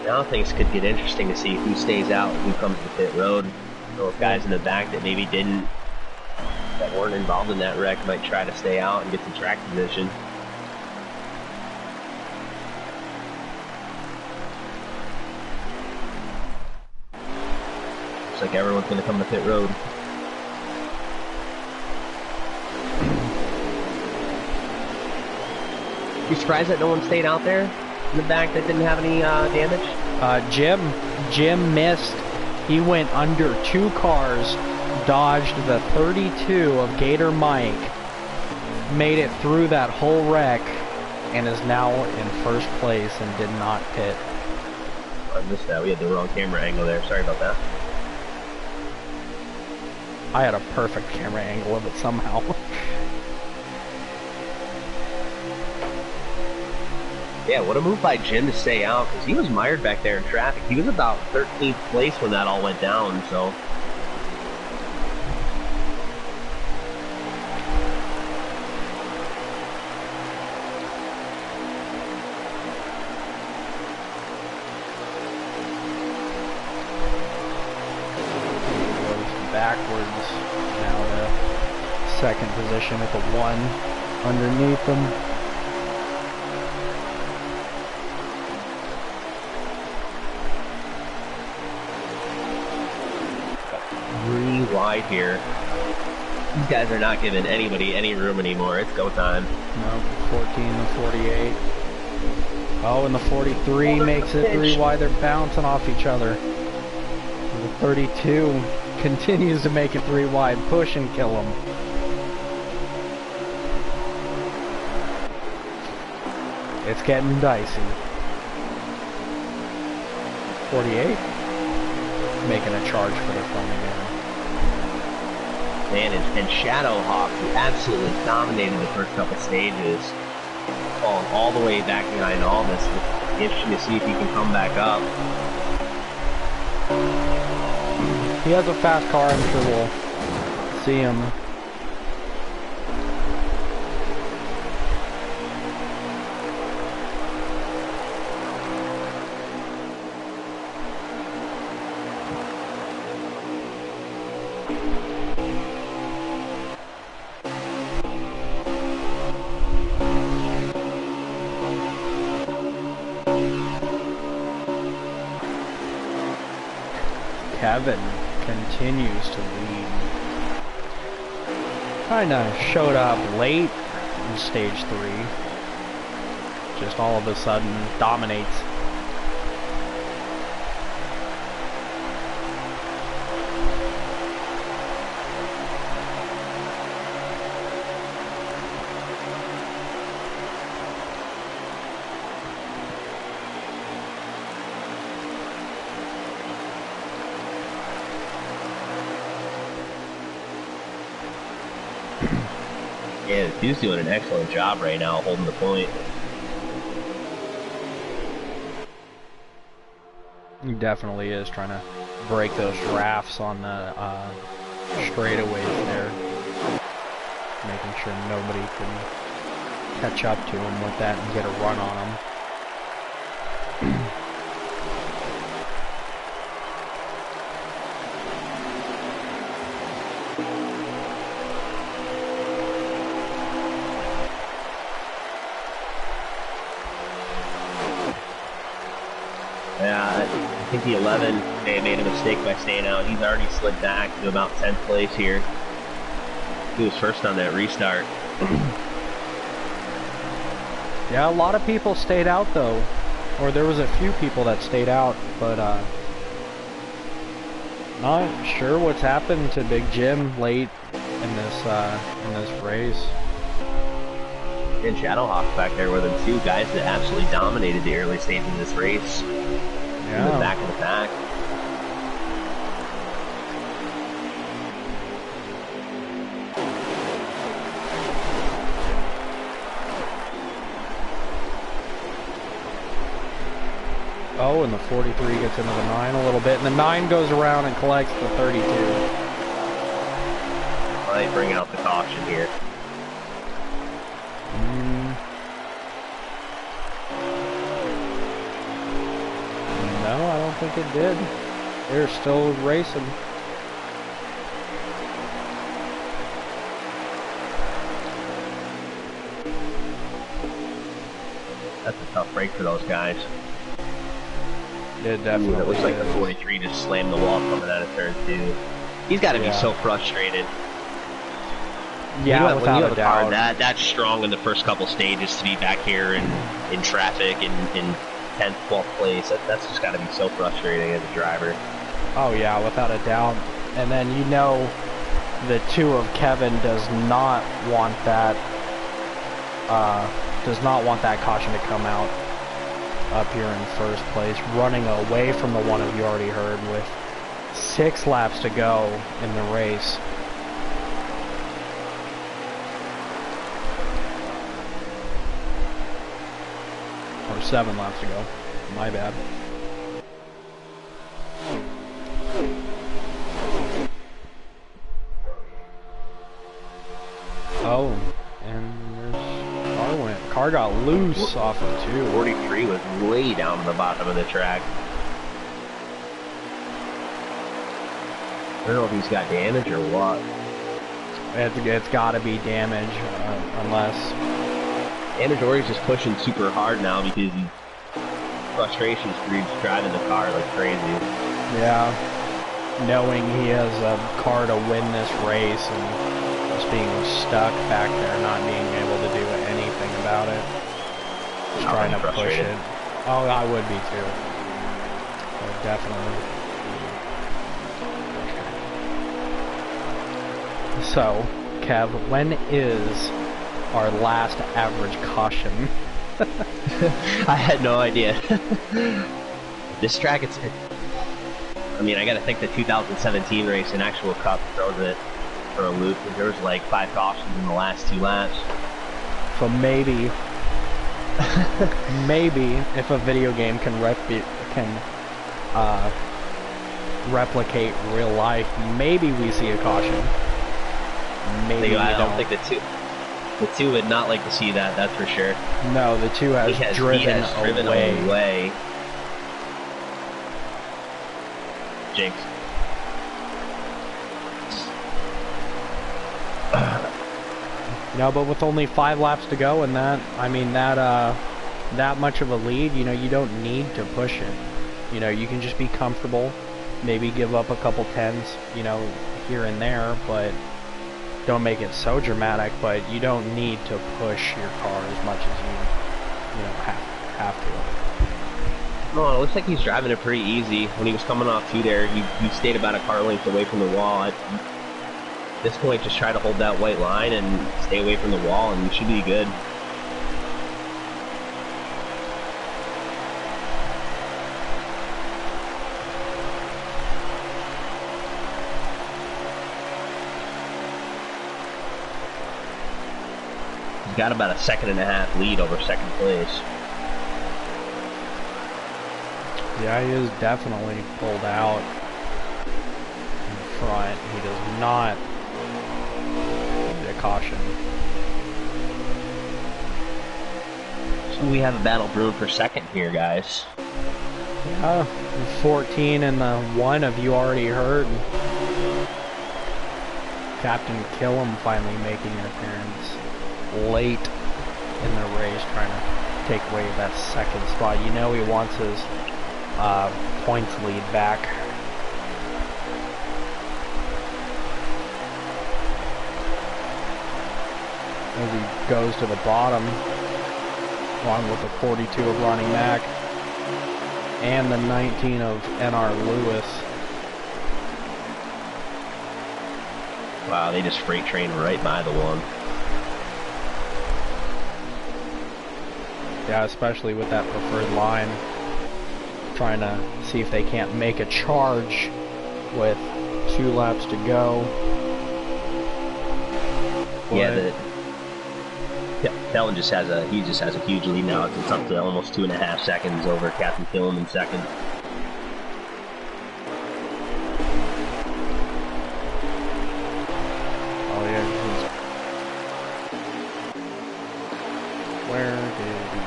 Now things could get interesting to see who stays out and who comes to pit road. Those guys in the back that maybe that weren't involved in that wreck might try to stay out and get some track position. Looks like everyone's going to come to pit road. You surprised that no one stayed out there in the back that didn't have any damage? Jim missed. He went under 2 cars, dodged the 32 of Gator Mike, made it through that whole wreck, and is now in first place and did not pit. I missed that. We had the wrong camera angle there. Sorry about that. I had a perfect camera angle of it somehow. Yeah, what a move by Jim to stay out, because he was mired back there in traffic. He was about 13th place when that all went down, so. backwards. Now to second position with a 1 underneath them. Three wide here. These guys are not giving anybody any room anymore. It's go time. No, 14 to 48. Oh, and the 43 makes it 3 wide. They're bouncing off each other. The 32 continues to make it 3 wide. Push and kill them. It's getting dicey. 48 making a charge for the front again. Man, and Shadowhawk, who absolutely dominated the first couple stages, falling all the way back behind all this. It's interesting to see if he can come back up. He has a fast car, I'm sure we'll see him. Kevin continues to lead. Kinda showed up late in stage 3. Just all of a sudden dominates. Yeah, he's doing an excellent job right now holding the point. He definitely is trying to break those rafts on the straightaways there. Making sure nobody can catch up to him with that and get a run on him. Yeah, I think the 11 may have made a mistake by staying out. He's already slid back to about 10th place here. He was first on that restart. Yeah, a lot of people stayed out though. Or there was a few people that stayed out, but not sure what's happened to Big Jim late in this race. And Shadowhawk back there with him too, guys that absolutely dominated the early stages of this race. Yeah. In the back of the pack. Oh, and the 43 gets into the 9 a little bit, and the 9 goes around and collects the 32. Well, they bring out the caution here. No, I don't think it did. They're still racing. That's a tough break for those guys. It definitely It looks like the 43 just slammed the wall coming out of turn 2. He's got to be so frustrated. Yeah, without a doubt. That's strong in the first couple stages to be back here in traffic in 10th, 12th place. That's just got to be so frustrating as a driver. Oh yeah, without a doubt. And then you know the 2 of Kevin does not want that caution to come out up here in first place, running away from the one of you already heard with 6 laps to go in the race. Or 7 laps to go. My bad. Oh, and there's car got loose off of 2. 43 was way down to the bottom of the track. don't know if he's got damage or what. It's got to be damage, unless Damage, or he's just pushing super hard now because he's frustration screws driving the car like crazy. Yeah, knowing he has a car to win this race and just being stuck back there, not being able to do anything about it, just trying to push it. Oh, I would be too. Definitely. So, Kev, when is our last average caution? I had no idea. This track, I mean, I gotta think the 2017 race in actual cup throws it for a loop, because there was like 5 cautions in the last 2 laps. So maybe if a video game can replicate real life, maybe we see a caution. Maybe I don't think the two would not like to see that. That's for sure. No, the 2 has driven away. Jinx. No, but with only 5 laps to go, and that much of a lead, you know, you don't need to push it. You know, you can just be comfortable, maybe give up a couple tens, you know, here and there, but don't make it so dramatic. But you don't need to push your car as much as you have to. No, it looks like he's driving it pretty easy. When he was coming off 2 there, he stayed about a car length away from the wall. At this point, just try to hold that white line and stay away from the wall, and you should be good. He's got about a 1.5-second lead over 2nd place. Yeah, he is definitely pulled out in front. He does not need a caution. So we have a battle brewing for 2nd here, guys. Yeah, 14 and the 1 of you already heard. Captain Killam finally making an appearance late in the race, trying to take away that 2nd spot. You know he wants his points lead back. As he goes to the bottom, along with the 42 of Ronnie Mack and the 19 of NR Lewis. Wow, they just freight trained right by the 1. Yeah, especially with that preferred line. Trying to see if they can't make a charge with 2 laps to go. But yeah, Kellen just has a huge lead now. It's up to almost 2.5 seconds over Captain Killam in 2nd. Oh yeah, where did he go?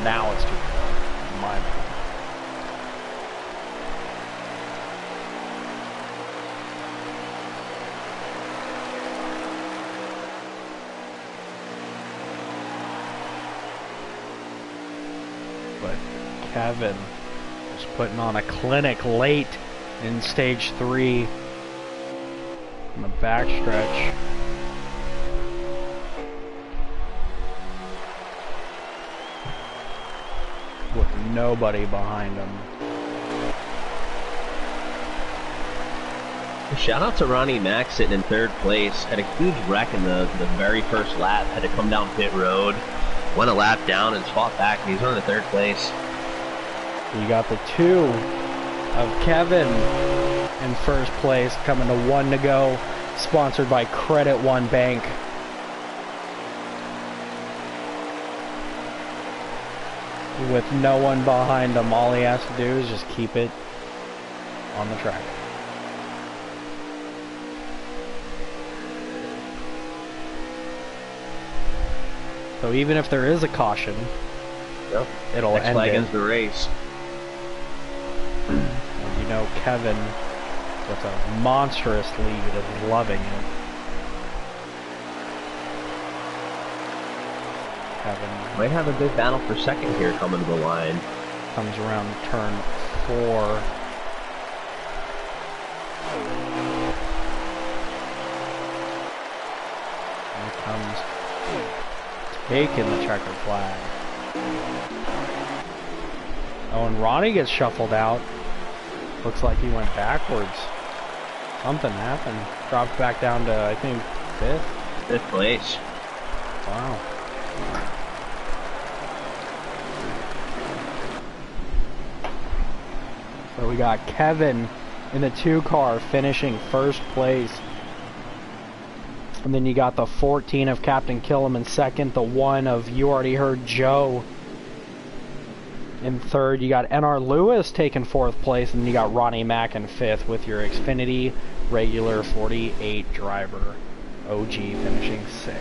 Now it's too late. My bad. But Kevin is putting on a clinic late in stage 3 in the backstretch. With nobody behind him. Shout out to Ronnie Mack sitting in 3rd place. Had a huge wreck in the very first lap. Had to come down pit road. Went a lap down and fought back. And he's on the 3rd place. You got the 2 of Kevin in 1st place, coming to 1 to go. Sponsored by Credit One Bank. With no one behind him, all he has to do is just keep it on the track. So even if there is a caution, Yep. It'll Next end flag it. ends the race. And you know Kevin, with a monstrous lead, is loving it. Kevin Might have a big battle for second here coming to the line. comes around turn 4. Here comes taking the checkered flag. Oh, and Ronnie gets shuffled out. Looks like he went backwards. Something happened. Dropped back down to, I think, 5th. 5th place. Wow. So we got Kevin in the 2 car finishing 1st place. And then you got the 14 of Captain Killam in 2nd, the 1 of, you already heard, Joe in 3rd. You got NR Lewis taking 4th place, and you got Ronnie Mack in 5th with your Xfinity regular 48 driver OG finishing 6th.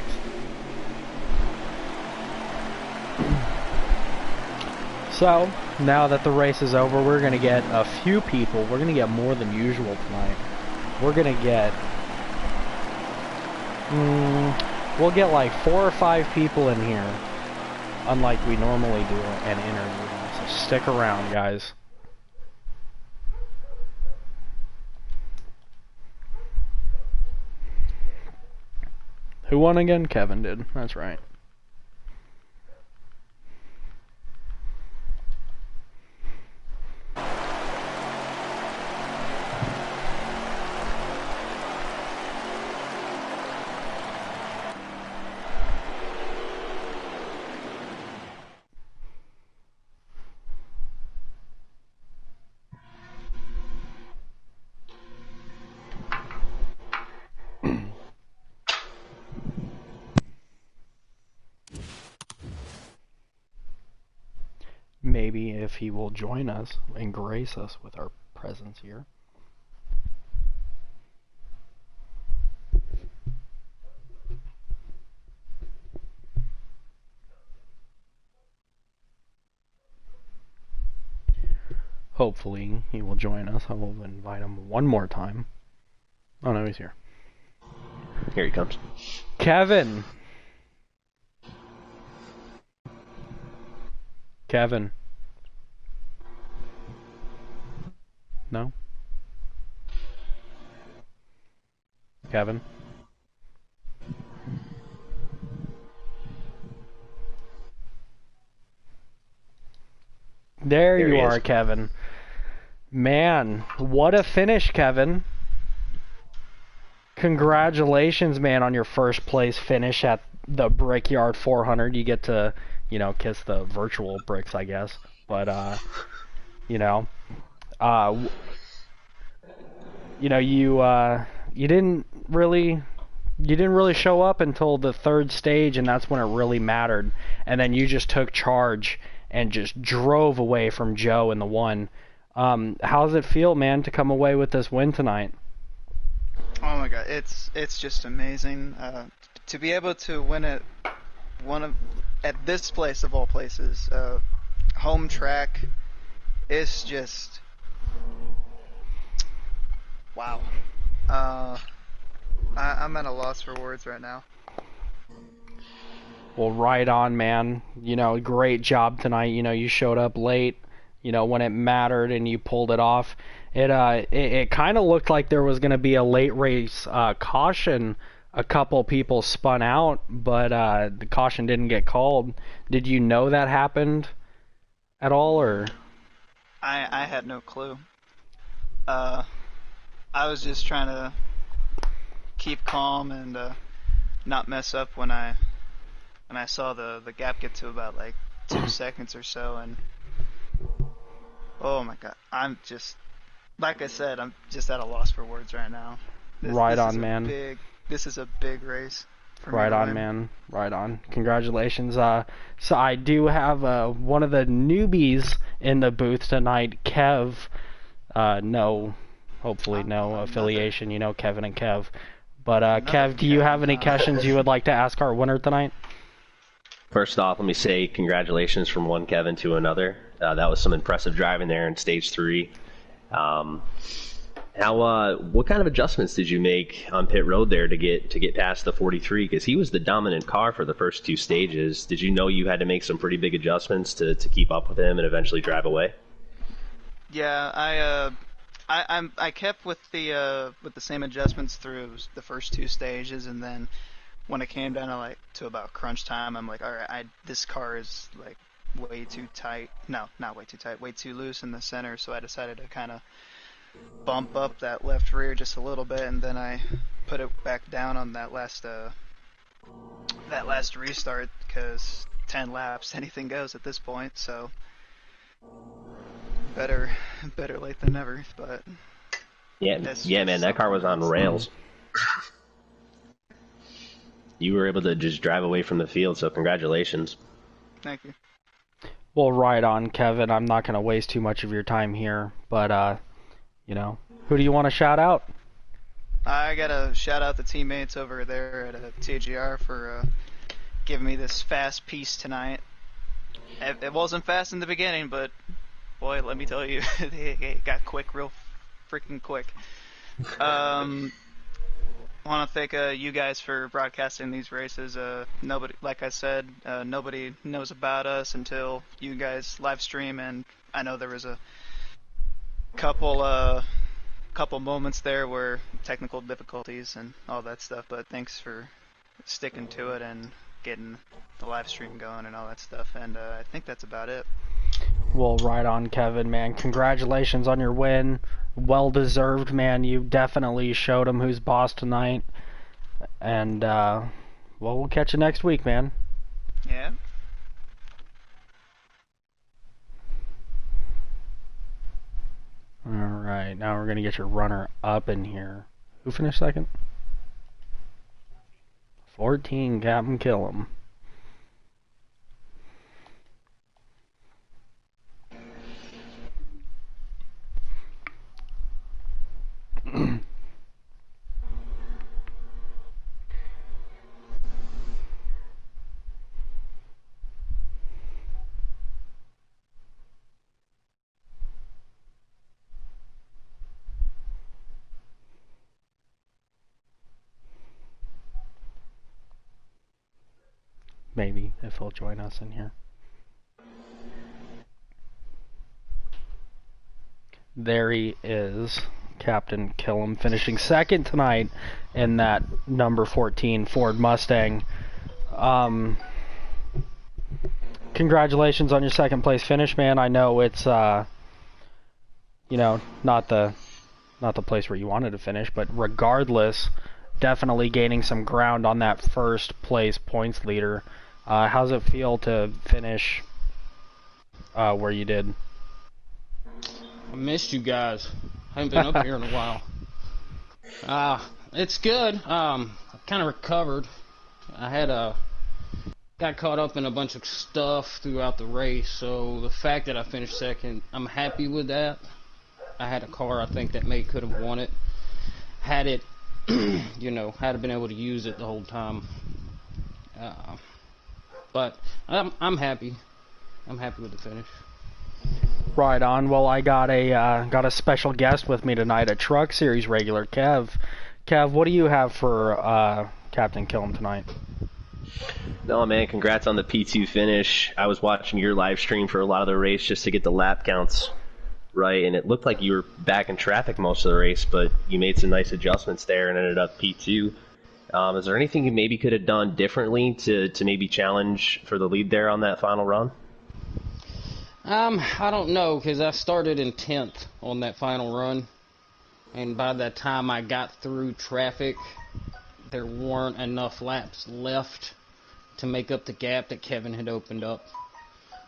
So, now that the race is over, we're going to get a few people. We're going to get more than usual tonight. We're going to get... we'll get like 4 or 5 people in here, unlike we normally do an interview. So stick around, guys. Who won again? Kevin did. That's right. Maybe if he will join us and grace us with our presence here. Hopefully he will join us. I will invite him one more time. Oh no, he's here. Here he comes. Kevin! Kevin. No? Kevin? There you are, Kevin. Man, what a finish, Kevin. Congratulations, man, on your first place finish at the Brickyard 400. You get to, you know, kiss the virtual bricks, I guess. But, you know, you didn't really show up until the 3rd stage, and that's when it really mattered. And then you just took charge and just drove away from Joe in the 1. How does it feel, man, to come away with this win tonight? Oh my God, it's just amazing to be able to win at at this place of all places, home track. It's just wow. I'm at a loss for words right now. Well, right on, man. You know, great job tonight. You know, you showed up late, you know, when it mattered, and you pulled it off. It kind of looked like there was going to be a late race caution. A couple people spun out, but the caution didn't get called. Did you know that happened at all, or? I had no clue. I was just trying to keep calm and not mess up when I saw the gap get to about like 2 seconds or so, and oh my God, I'm just, like I said, I'm just at a loss for words right now. Right on, man. This is a big race. Right on, man. Right on. Congratulations. So I do have one of the newbies in the booth tonight, Kev. Hopefully no affiliation, you know, Kevin and Kev. But Kev, do you have any questions you would like to ask our winner tonight? First off, let me say congratulations from one Kevin to another. That was some impressive driving there in stage 3. What kind of adjustments did you make on pit road there to get past the 43? Because he was the dominant car for the first 2 stages. Did you know you had to make some pretty big adjustments to keep up with him and eventually drive away? Yeah, I kept with the same adjustments through the first 2 stages, and then when it came down to about crunch time, I'm like, all right, this car is like way too tight. No, not way too tight, way too loose in the center. So I decided to kind of bump up that left rear just a little bit, and then I put it back down on that last restart, because 10 laps, anything goes at this point. So better late than never. But yeah, man, that car was on rails. You were able to just drive away from the field, so congratulations. Thank you. Well, right on, Kevin. I'm not going to waste too much of your time here, but, you know, who do you want to shout out? I got to shout out the teammates over there at TGR for giving me this fast piece tonight. It wasn't fast in the beginning, but, boy, let me tell you, it got quick, real freaking quick. I want to thank you guys for broadcasting these races. Nobody, like I said, nobody knows about us until you guys live stream, and I know there was a couple moments there where technical difficulties and all that stuff, but thanks for sticking to it and getting the live stream going and all that stuff, and I think that's about it. Well, right on, Kevin, man. Congratulations on your win. Well deserved, man. You definitely showed him who's boss tonight. And, well, we'll catch you next week, man. Yeah. Alright, now we're going to get your runner up in here. Who finished second? 14, Captain Killam. Maybe, if he'll join us in here. There he is, Captain Killam, finishing second tonight in that number 14 Ford Mustang. Congratulations on your second place finish, man. I know it's, you know, not the place where you wanted to finish, but regardless, definitely gaining some ground on that first place points leader. How's it feel to finish where you did? I missed you guys. I haven't been up here in a while. It's good. I kind of recovered. I got caught up in a bunch of stuff throughout the race, so the fact that I finished second, I'm happy with that. I had a car I think that could have won it. Had it, you know, had I been able to use it the whole time. But I'm happy. I'm happy with the finish. Right on. Well, I got a special guest with me tonight, a Truck Series regular, Kev. Kev, what do you have for Captain Killam tonight? No, man, congrats on the P2 finish. I was watching your live stream for a lot of the race just to get the lap counts right, and it looked like you were back in traffic most of the race, but you made some nice adjustments there and ended up P2. Is there anything you maybe could have done differently to maybe challenge for the lead there on that final run? I don't know, because I started in 10th on that final run, and by the time I got through traffic, there weren't enough laps left to make up the gap that Kevin had opened up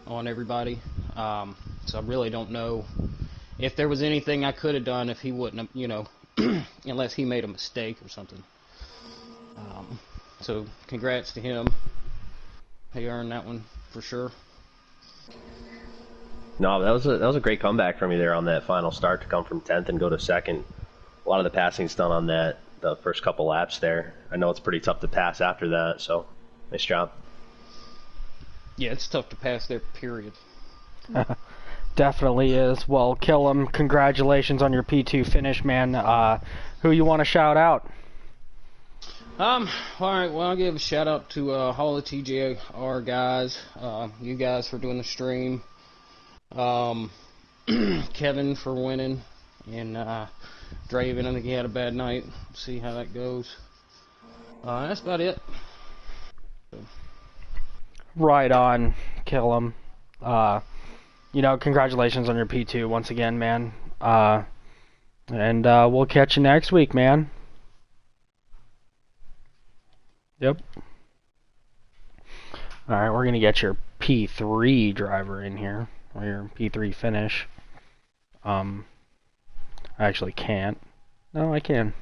on everybody. So I really don't know if there was anything I could have done if he wouldn't have, you know, unless he made a mistake or something. So congrats to him. He earned that one for sure. No, that was a great comeback from you there on that final start to come from 10th and go to second. A lot of the passing's done on the first couple laps there. I know it's pretty tough to pass after that, so nice job. Yeah, it's tough to pass there, period. Definitely is. Well, Killam, congratulations on your P2 finish, man. Who you want to shout out? Alright, well, I'll give a shout out to all the TJR guys, you guys for doing the stream, Kevin for winning, and Draven, I think he had a bad night. See how that goes. That's about it. Right on, Killam. Congratulations on your P2 once again, man. And we'll catch you next week, man. Yep. Alright, we're going to get your P3 driver in here, or your P3 finish. I actually can't. No, I can.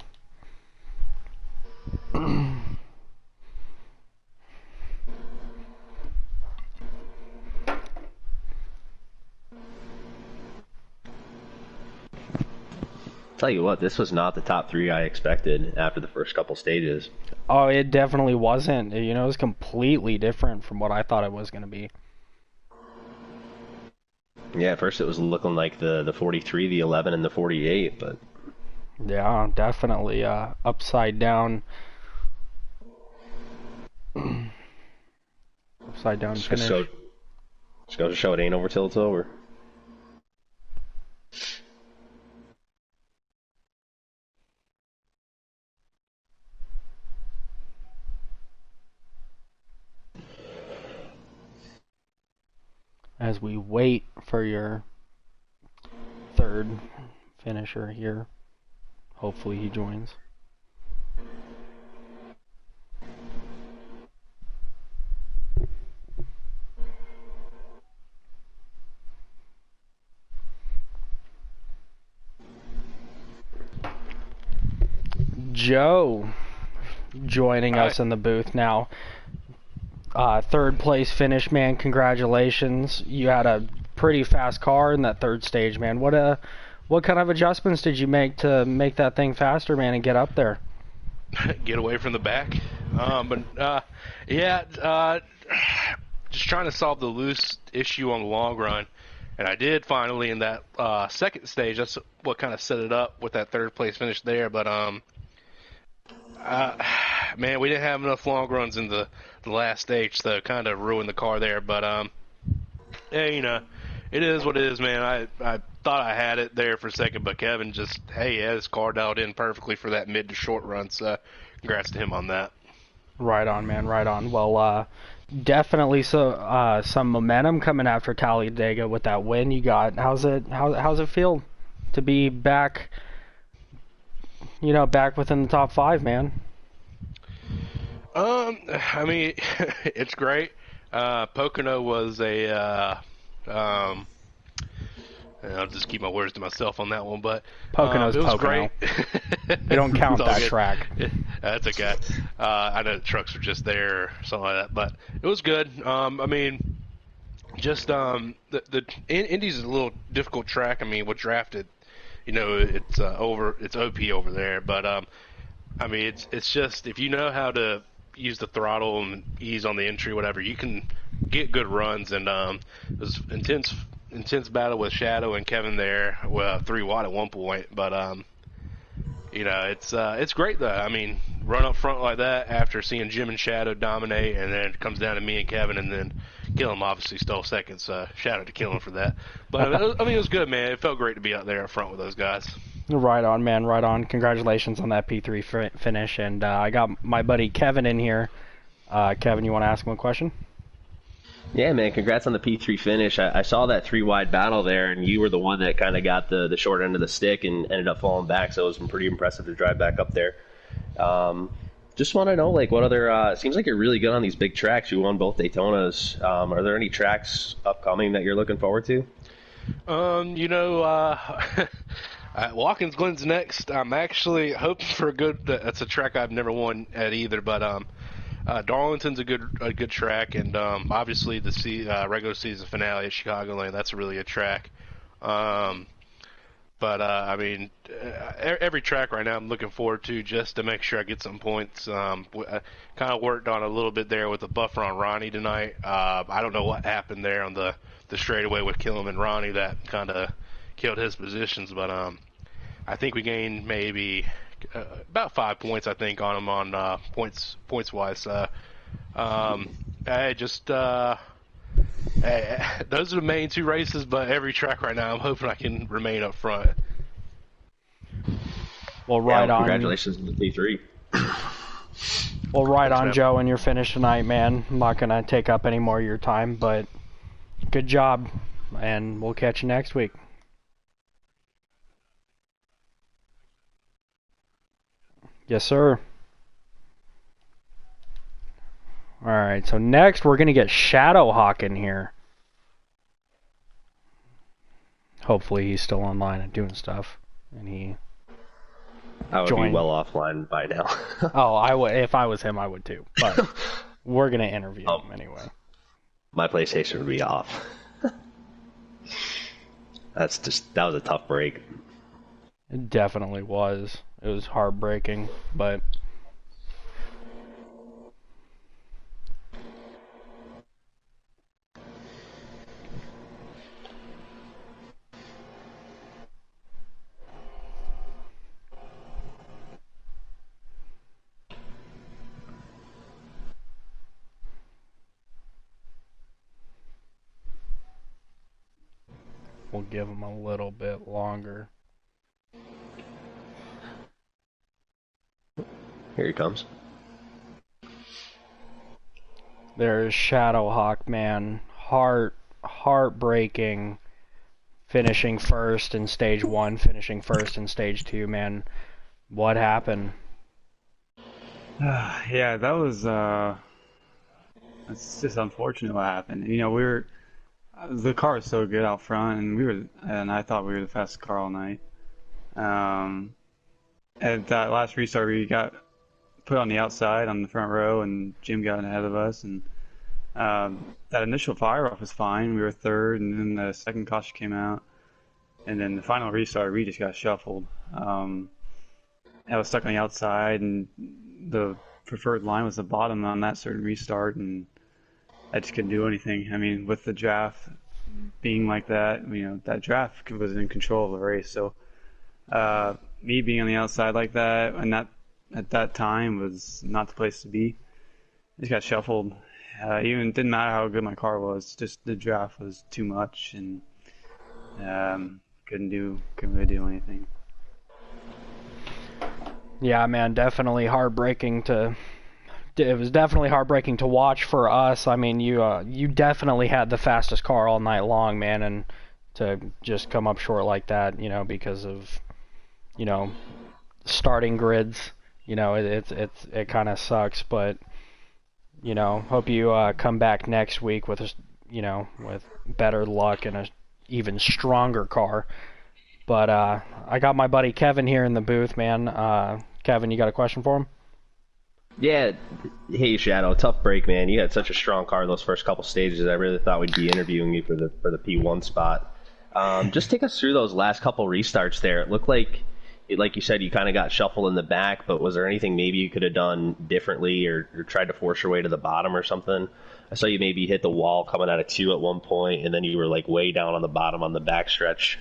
Tell you what, this was not the top 3 I expected after the first couple stages. Oh, it definitely wasn't. It was completely different from what I thought it was going to be. Yeah, at first it was looking like the 43, the 11, and the 48, but... Yeah, definitely upside down. Upside down finish. Just goes to show it ain't over till it's over. As we wait for your third finisher here. Hopefully he joins. Joe joining us in the booth now. Third place finish, man. Congratulations. You had a pretty fast car in that third stage, man. What kind of adjustments did you make to make that thing faster, man, and get up there? Get away from the back. Just trying to solve the loose issue on the long run. And I did finally in that second stage. That's what kind of set it up with that third place finish there. But, man, we didn't have enough long runs in the last stage, so kind of ruined the car there. But, yeah, it is what it is, man. I thought I had it there for a second, but Kevin just, had his car dialed in perfectly for that mid to short run, so congrats to him on that. Right on, man, right on. Well, definitely some momentum coming after Talladega with that win you got. How's it feel to be back, back within the top 5, man? I mean, it's great. Pocono was I'll just keep my words to myself on that one, but Pocono's it was Pocono. great. We don't count that good. track. That's okay. I know the trucks were just there or something like that, but it was good. I mean, just the Indy's is a little difficult track. I mean, with drafted, it's OP over there, but I mean, it's just if you know how to use the throttle and ease on the entry, whatever, you can get good runs. And it was intense battle with Shadow and Kevin there, 3 wide at one point, but it's great though. I mean, run up front like that after seeing Jim and Shadow dominate, and then it comes down to me and Kevin, and then Killam obviously stole second, so shout out to Killam for that. But I mean, it was good, man. It felt great to be out there up front with those guys. Right on, man, right on. Congratulations on that P3 finish, and I got my buddy Kevin in here. Kevin, you want to ask him a question? Yeah, man, congrats on the P3 finish. I saw that 3 wide battle there, and you were the one that kind of got the short end of the stick and ended up falling back, so it was pretty impressive to drive back up there. Just want to know, what other, it seems like you're really good on these big tracks. You won both Daytonas. Are there any tracks upcoming that you're looking forward to? Watkins Glen's next. I'm actually hoping for that's a track I've never won at either, but Darlington's a good track, and obviously the regular season finale at Chicagoland, that's a really good track. But But I mean, every track right now I'm looking forward to just to make sure I get some points. I kind of worked on a little bit there with the buffer on Ronnie tonight. I don't know what happened there on the straightaway with Killam and Ronnie that kind of killed his positions, but I think we gained maybe about 5 points, I think, on him on points wise. I just those are the main 2 races, but every track right now I'm hoping I can remain up front. Well, right on. Congratulations on the P3. Well, right Thanks, on, man. Joe, and your finish tonight, man. I'm not going to take up any more of your time, but good job, and we'll catch you next week. Yes, sir. Alright, so next we're going to get Shadowhawk in here. Hopefully he's still online and doing stuff. And he I would joined. be well offline by now. Oh, I would. If I was him, I would too. But we're going to interview him anyway. My PlayStation would be off. That was a tough break. It definitely was. It was heartbreaking, but... We'll give him a little bit longer. Here he comes. There's Shadowhawk, man. Heartbreaking. Finishing first in stage 1, finishing first in stage 2, man. What happened? Yeah, that was it's just unfortunate what happened. You know, the car was so good out front, and I thought we were the fastest car all night. At that last restart, we got put on the outside on the front row, and Jim got ahead of us, and that initial fire off was fine. We were third, and then the second caution came out, and then the final restart, we just got shuffled. I was stuck on the outside, and the preferred line was the bottom on that certain restart, and I just couldn't do anything. I mean, with the draft being like that, you know, that draft was in control of the race. So me being on the outside like that, and that at that time was not the place to be. I just got shuffled. Even didn't matter how good my car was, just the draft was too much, and couldn't really do anything. Yeah, man, definitely heartbreaking to... It was definitely heartbreaking to watch for us. I mean, you definitely had the fastest car all night long, man, and to just come up short like that, you know, because of, you know, starting grids, you know, it kind of sucks, but, you know, hope you come back next week with, you know, with better luck and a even stronger car. But I got my buddy Kevin here in the booth, man. Kevin, you got a question for him? Yeah, hey Shadow, tough break, man. You had such a strong car those first couple stages. I really thought we'd be interviewing you for the P1 spot. Just take us through those last couple restarts there. It looked like you said, you kind of got shuffled in the back, but was there anything maybe you could have done differently or tried to force your way to the bottom or something? I saw you maybe hit the wall coming out of 2 at one point, and then you were like way down on the bottom on the backstretch.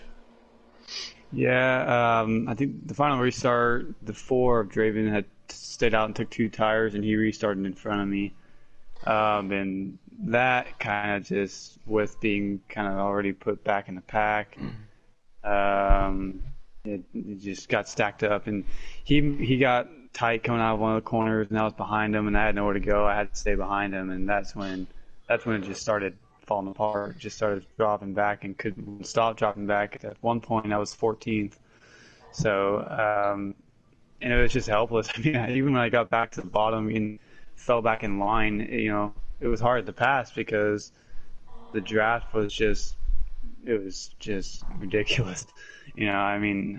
Yeah, I think the final restart, the 4 of Draven had stayed out and took 2 tires, and he restarted in front of me. And that kind of just, with being kind of already put back in the pack, it just got stacked up, and he got tight coming out of one of the corners, and I was behind him, and I had nowhere to go. I had to stay behind him, and that's when it just started falling apart. It just started dropping back and couldn't stop dropping back. At one point, I was 14th, so and it was just helpless. I mean, even when I got back to the bottom and fell back in line, you know, it was hard to pass because the draft was just ridiculous. You know, I mean,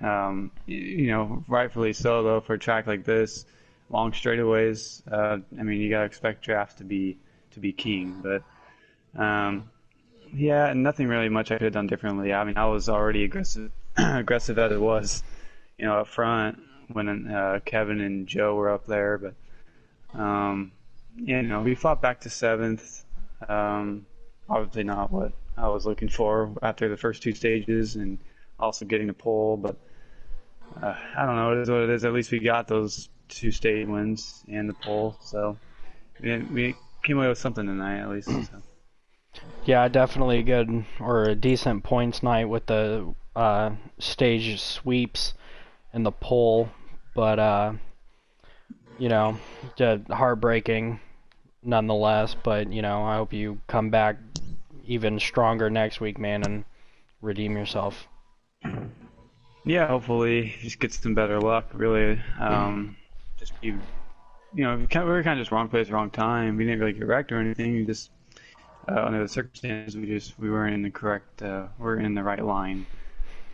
you know, rightfully so though for a track like this, long straightaways. I mean, you gotta expect drafts to be king, but yeah, nothing really much I could have done differently. I mean, I was already aggressive aggressive as it was, up front when Kevin and Joe were up there. But we fought back to seventh. Obviously not what I was looking for after the first two stages, and also getting the pole. But I don't know. It is what it is. At least we got those two stage wins and the pole. So we came away with something tonight, at least. So. Yeah, definitely a good or a decent points night with the stage sweeps and the pole, but just heartbreaking nonetheless. But I hope you come back even stronger next week, man, and redeem yourself. Yeah, hopefully just get some better luck. Really, just be, we were kind of just wrong place, wrong time. We didn't really get wrecked or anything. We just under the circumstances, we weren't in the correct, we're in the right line.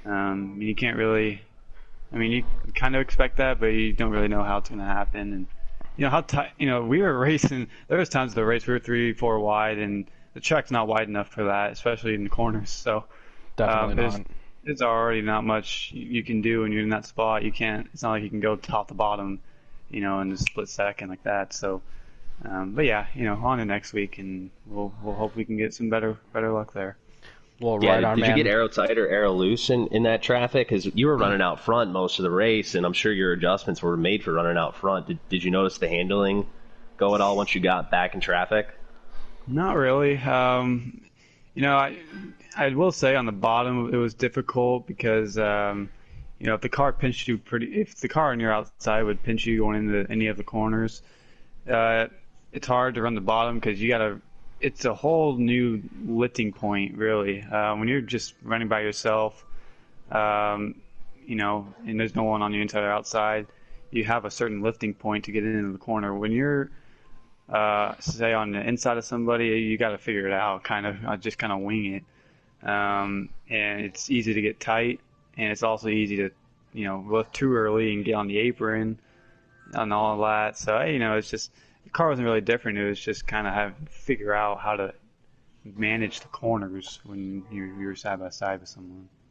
You can't really, you kind of expect that, but you don't really know how it's going to happen. And how tight, we were racing. There was times of the race we were 3-4 wide, and the track's not wide enough for that, especially in the corners. So Definitely not. There's already not much you can do when you're in that spot. You can't. It's not like you can go top to bottom, in a split second like that. So. But yeah, on to next week, and we'll hope we can get some better luck there. Well, yeah, right on, did man. you get aero tight or aero loose in that traffic? Because you were running out front most of the race, and I'm sure your adjustments were made for running out front. Did you notice the handling go at all once you got back in traffic? Not really. I will say on the bottom it was difficult because if the car pinched you if the car on your outside would pinch you going into any of the corners. It's hard to run the bottom because it's a whole new lifting point, really. When you're just running by yourself, and there's no one on the inside or outside, you have a certain lifting point to get into the corner. When you're, say, on the inside of somebody, you got to figure it out, just kind of wing it. And it's easy to get tight, and it's also easy to, lift too early and get on the apron and all of that. So, it's just, the car wasn't really different. It was just kind of having to figure out how to manage the corners when you're side by side with someone.